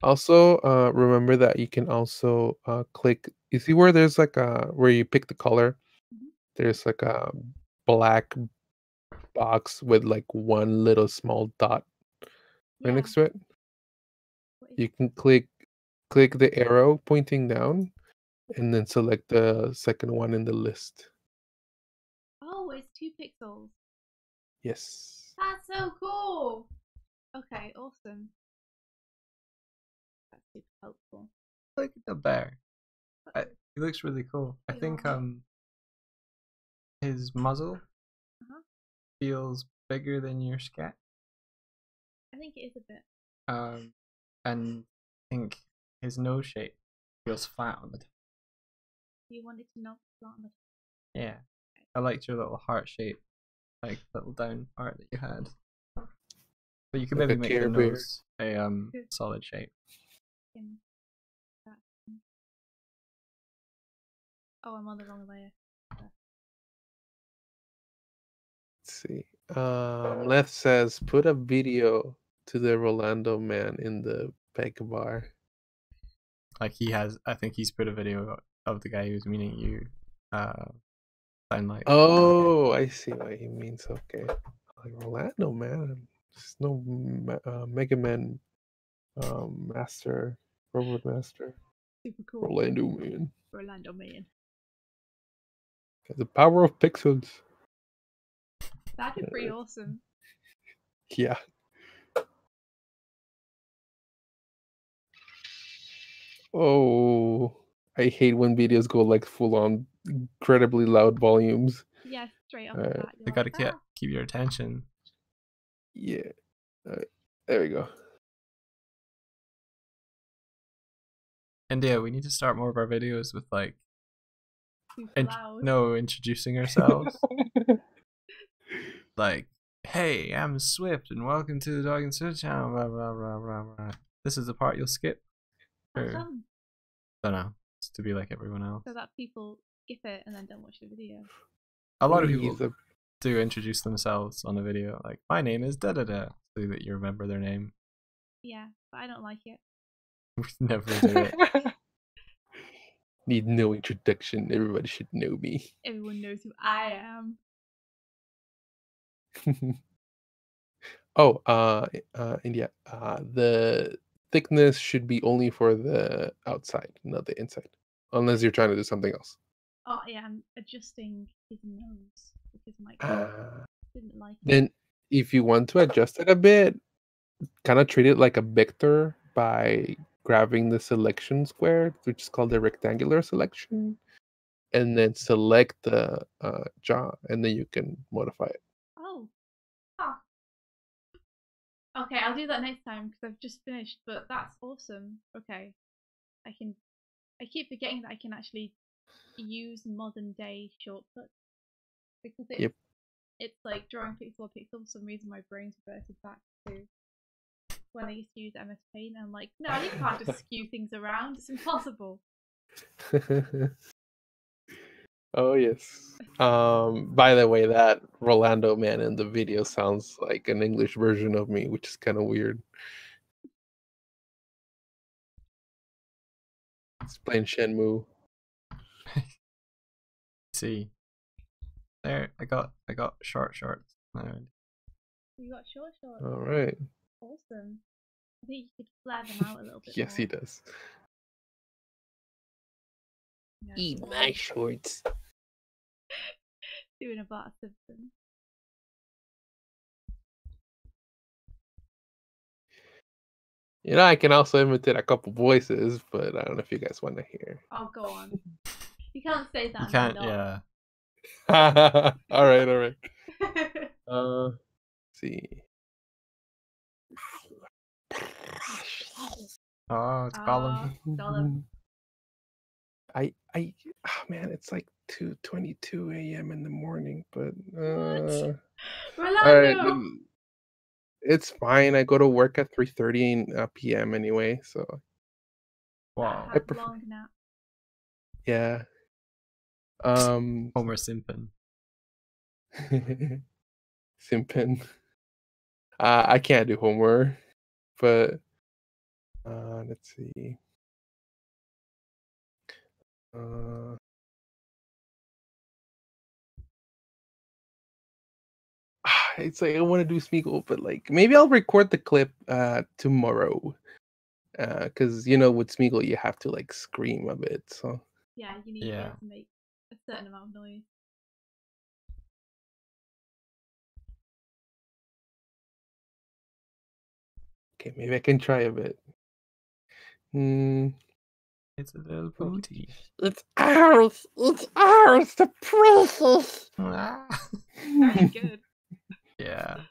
Also, remember that you can also click. You see where there's like a where you pick the color. There's like a black box with like one little small dot right next to it. You can click the arrow pointing down, and then select the second one in the list. Oh, it's 2 pixels. Yes. That's so cool. Okay, awesome. That's super helpful. Look at the bear. He looks really cool. I think his muzzle feels bigger than your scat. I think it is a bit. And I think his nose shape feels flat on the top. You wanted to not flat on the top. Yeah. I liked your little heart shape, like little down part that you had. But you could Like maybe a make the Care Bear. nose a solid shape. Oh, I'm on the wrong layer. Let's see. Leth says put a video to the Rolando man in the peg bar. Like he has, I think he's put a video of the guy who's meaning you. Sound like. Oh, I see what he means. Okay, like Rolando man. There's no Mega Man master, robot master. Super cool. Rolando man. Rolando man. The power of pixels. That'd be pretty awesome. Yeah. Oh, I hate when videos go like full on incredibly loud volumes. Yeah, straight off the bat. They gotta keep your attention. Yeah. There we go. India, we need to start more of our videos with like loud. Introducing ourselves. Like, hey, I'm Swift and welcome to the Doig and Swift channel. Blah, blah, blah, blah, blah. This is the part you'll skip. Or, don't know. It's to be like everyone else. So that people skip it and then don't watch the video. A lot of people do introduce themselves on a video. Like, my name is da da da, so that you remember their name. Yeah, but I don't like it. We never do it. Need no introduction. Everybody should know me. Everyone knows who I am. Oh, India. The thickness should be only for the outside, not the inside, unless you're trying to do something else. Oh yeah, I'm adjusting his nose because my didn't like it. Then, if you want to adjust it a bit, kind of treat it like a vector by grabbing the selection square, which is called the rectangular selection, and then select the jaw, and then you can modify it. Oh. Huh. Okay, I'll do that next time because I've just finished, but that's awesome. Okay. I keep forgetting that I can actually use modern day shortcuts because it's like drawing pixel by pixel. For some reason my brain's reverted back to when I used to use MS Paint. I'm like, no, you can't just skew things around. It's impossible. Oh yes. By the way, that Rolando man in the video sounds like an English version of me, which is kind of weird. It's playing Shenmue. See. There, I got short shorts. You got short shorts. All right. Awesome. I think you could flare them out a little bit. Yes, more. he does. No, Eat my shorts. Doing a Bart Simpson. You know, I can also imitate a couple voices, but I don't know if you guys want to hear. Oh, go on. You can't say that. You can't, yeah. All right. Let's see. Oh, it's Gollum. Gollum. Oh man, it's like 2:22 a.m. in the morning, but Rolando. all right, it's fine. I go to work at 3:30 p.m. anyway, so wow. I prefer long nap. Yeah. Homer Simpson. Simpin. I can't do Homer, but let's see. It's like I want to do Smeagol, but like maybe I'll record the clip tomorrow, because with Smeagol you have to like scream a bit. So Yeah, you need to be Yeah. able to make a certain amount of noise. Okay, maybe I can try a bit. It's a little booty. It's ours. It's ours. The precious. Very good. Yeah.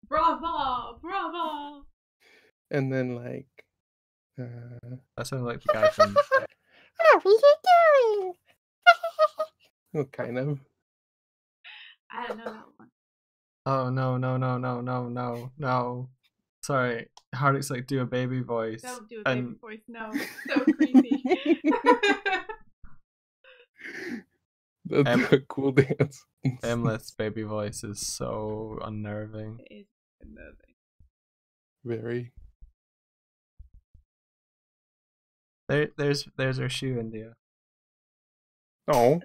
Bravo! Bravo! And then like, That sounds like the guy from. how are you doing? Well, kind of. I don't know that one. Oh no. Sorry, Hardick's like do a baby voice. Don't do a baby voice. No, so creepy. That's a cool dance. Emlet's baby voice is so unnerving. It is unnerving. Very. There's her shoe, India. Oh.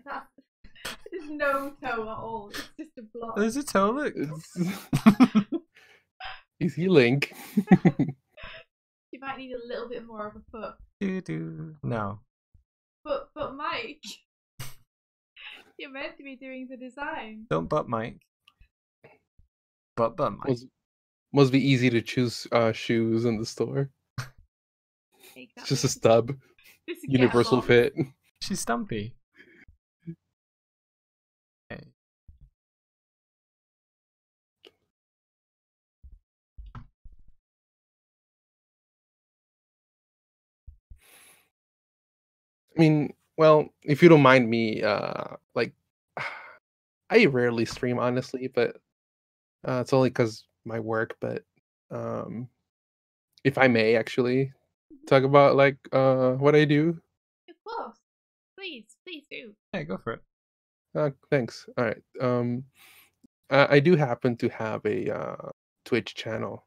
There's no toe at all. It's just a block. There's a toe. Look. Is he Link? You might need a little bit more of a foot. No. But Mike, you're meant to be doing the design. Don't butt Mike. Butt Mike. Must be easy to choose shoes in the store. Exactly. It's just a stub. Just Universal fit. She's stumpy. Okay. I mean, well, if you don't mind me, like, I rarely stream honestly, but it's only because my work. But if I may actually talk about like what I do. Of course. Please do. Yeah, go for it. Thanks. All right. I do happen to have a Twitch channel.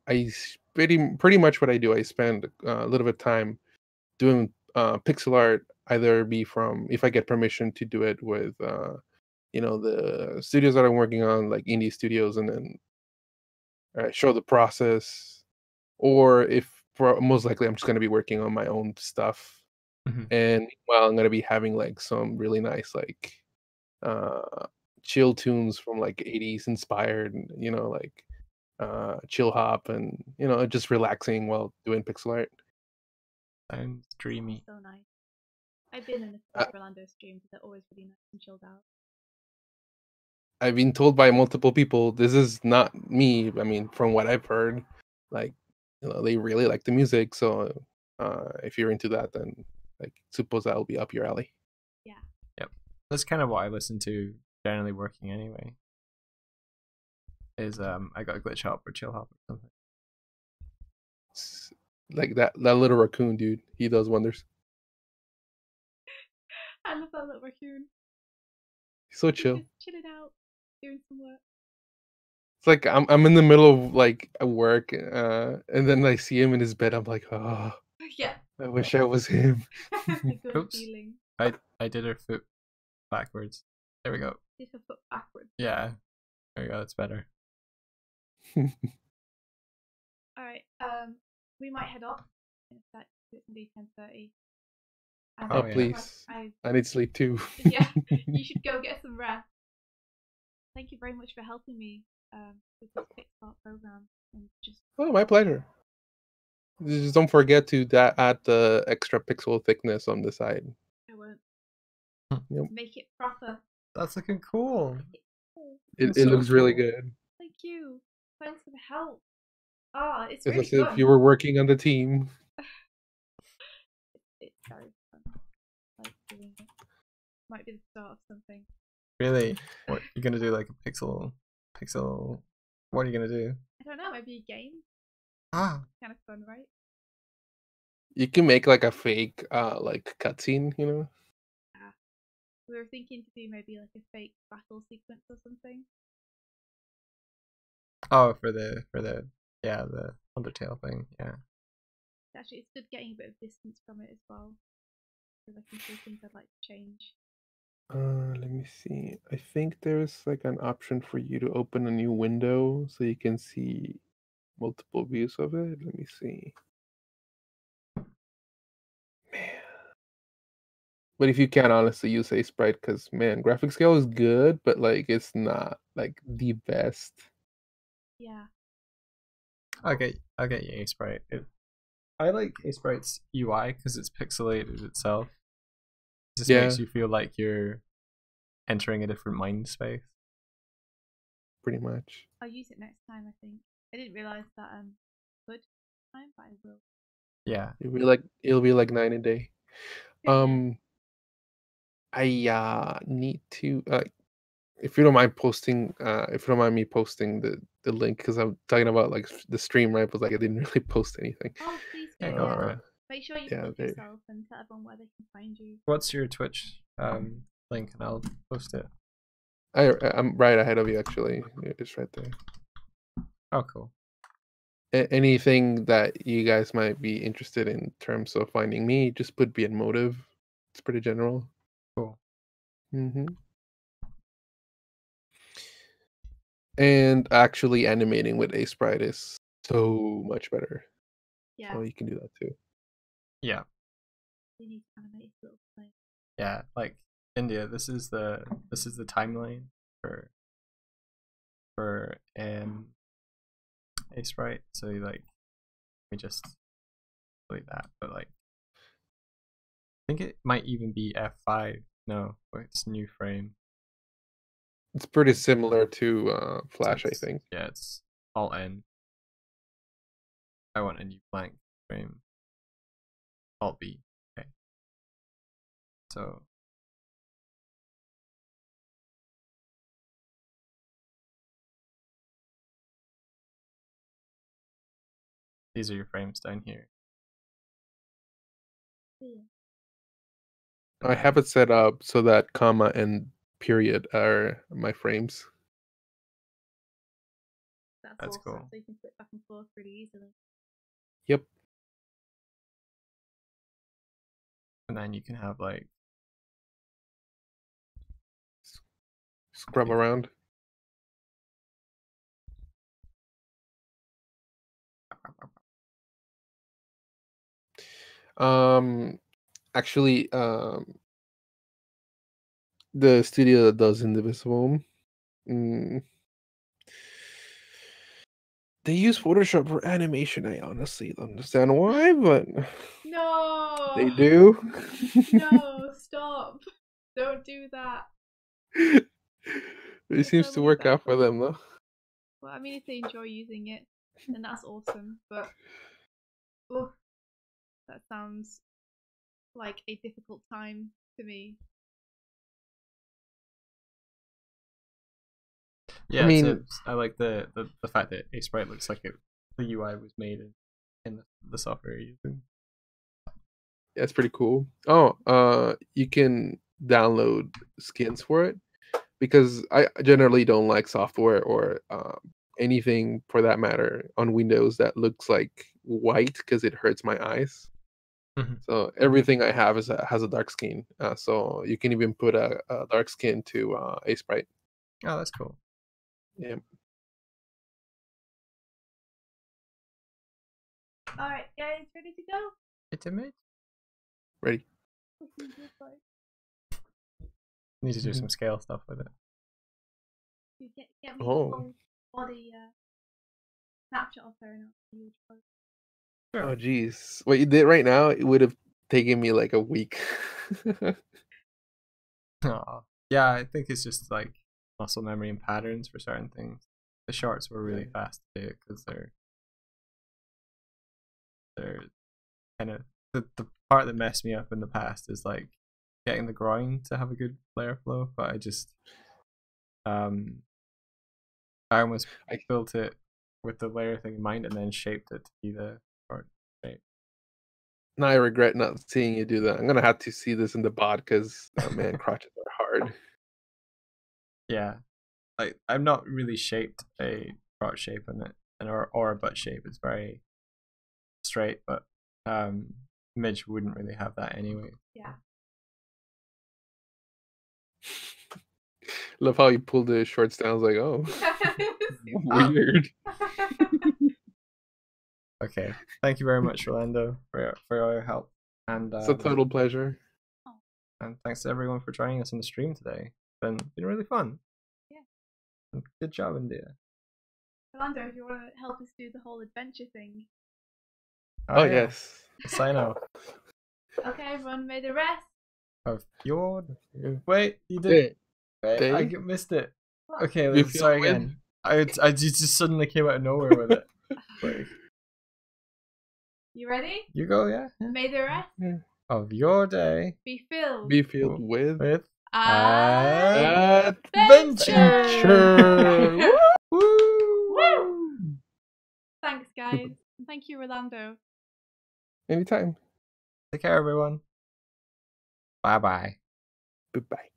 Pretty much what I do. I spend a little bit of time doing pixel art, either be from if I get permission to do it with the studios that I'm working on, like indie studios, and then show the process, or if most likely I'm just going to be working on my own stuff. And well, I'm going to be having like some really nice like chill tunes from like 80s inspired, like chill hop, and just relaxing while doing pixel art. Sounds dreamy. So nice. I've been in a few Orlando streams. They're always really nice and chilled out. I've been told by multiple people this is not me. I mean, from what I've heard, like they really like the music. So if you're into that, then like suppose that'll be up your alley. Yeah. Yep. That's kind of what I listen to generally working anyway. Is I got a glitch hop or chill hop or something. Like that little raccoon dude, he does wonders. I love that little raccoon. He's so chill. He's just chilling out, doing some work. It's like I'm in the middle of like work, and then I see him in his bed. I'm like, oh, yeah. I wish I was him. The good Oops. feeling. I did her foot backwards. There we go. Did her foot backwards. Yeah. There we go. That's better. All right. We might head off. It's indeed 10:30. Oh yeah. Please. I need sleep too. Yeah, you should go get some rest. Thank you very much for helping me with this Pixar program. And Oh, my pleasure. Just don't forget to add the extra pixel thickness on the side. I won't. Yep. Make it proper. That's looking cool. It looks really good. Thank you. Thanks for the help. It's As really I said, fun. if you were working on the team. It's very fun. I like doing it. Might be the start of something. Really? What you're gonna do? Like a pixel? What are you gonna do? I don't know. Maybe a game. Ah. Kind of fun, right? You can make like a fake like cutscene, you know. Yeah. We were thinking to do maybe like a fake battle sequence or something. Oh, for the Undertale thing, yeah. Actually, it's good getting a bit of distance from it as well. Because I can see things I'd like to change. Let me see. I think there's like an option for you to open a new window so you can see multiple views of it. Let me see. But if you can honestly use a sprite, because man, graphic scale is good, but like it's not like the best. Yeah. I'll get you Sprite. I like Sprite's UI because it's pixelated itself. It just Yeah, makes you feel like you're entering a different mind space. pretty much. I'll use it next time, I think. I didn't realise that could time, but I will. Yeah. It'll be like 9 a day. Yeah. I need to if you don't mind posting if you don't mind me posting the link, because I'm talking about like the stream, right? But like I didn't really post anything. Oh, please do. Yeah, go for Yeah. it. Make sure you Yeah, plug they, yourself and tell everyone where they can find you. What's your Twitch link, and I'll post it. I'm right ahead of you actually. It's right there. Oh, cool. Anything that you guys might be interested in terms of finding me, just put be in motive. It's pretty general. Cool. And actually animating with a sprite is so much better. Yeah. So you can do that too. Yeah. You need to animate a little thing. Yeah, like India, this is the timeline for a sprite. So you like, let me just delete that, but like I think it might even be F5. No, it's new frame. It's pretty similar to Flash, I think. Yeah, it's Alt N. I want a new blank frame. Alt B. Okay. So these are your frames down here. Yeah. I have it set up so that comma and period are my frames. That's awesome. Cool. So you can flip back and forth pretty easily. Yep. And then you can have like Scrub around. Actually, the studio that does Indivisible, they use Photoshop for animation. I honestly don't understand why, but No. they do. No, stop. Don't do that. It seems to work out for them, though. Well, I mean, if they enjoy using it, then that's awesome. But that sounds like a difficult time to me. Yeah, I mean, I like the fact that a sprite looks like the UI was made in the software you're using. that's pretty cool. Oh, you can download skins for it, because I generally don't like software or anything for that matter on Windows that looks like white, because it hurts my eyes. So everything I have has a dark skin. So you can even put a dark skin to a sprite. Oh, that's cool. Yeah. All right, guys, ready to go? It's a mid. Ready. Need to do some scale stuff with it. You get me Oh. full body snapshot of her and Sure. Oh, geez. What you did right now, it would have taken me like a week. Aw. Yeah, I think it's just like muscle memory and patterns for certain things. The shorts were really fast to do because they're kind of the part that messed me up in the past is like getting the groin to have a good layer flow, but I just I almost built it with the layer thing in mind and then shaped it to be the short shape. Now I regret not seeing you do that. I'm gonna have to see this in the bot, because man, crotches are hard. Yeah, like I'm not really shaped a crotch shape in it, or a butt shape. It's very straight, but Midge wouldn't really have that anyway. Yeah. Love how you pulled the shorts down. I was like, oh, weird. Okay, thank you very much, Rolando, for all your help. And It's a total pleasure. And thanks to everyone for joining us on the stream today. It's been really fun. Yeah. And good job, India. Orlando, if you want to help us do the whole adventure thing. Oh, yeah. yes. Sign out. Okay, everyone, may the rest Of your... Wait, you did... Wait, I Day? missed it. What? Okay, Be let's start filled again. I just suddenly came out of nowhere with it. Like, You ready? you go, yeah? May the rest Of your day be filled Be filled with with adventure. adventure. Woo! Woo! Thanks, guys. And thank you, Rolando. Anytime. Take care, everyone. Bye-bye. Goodbye.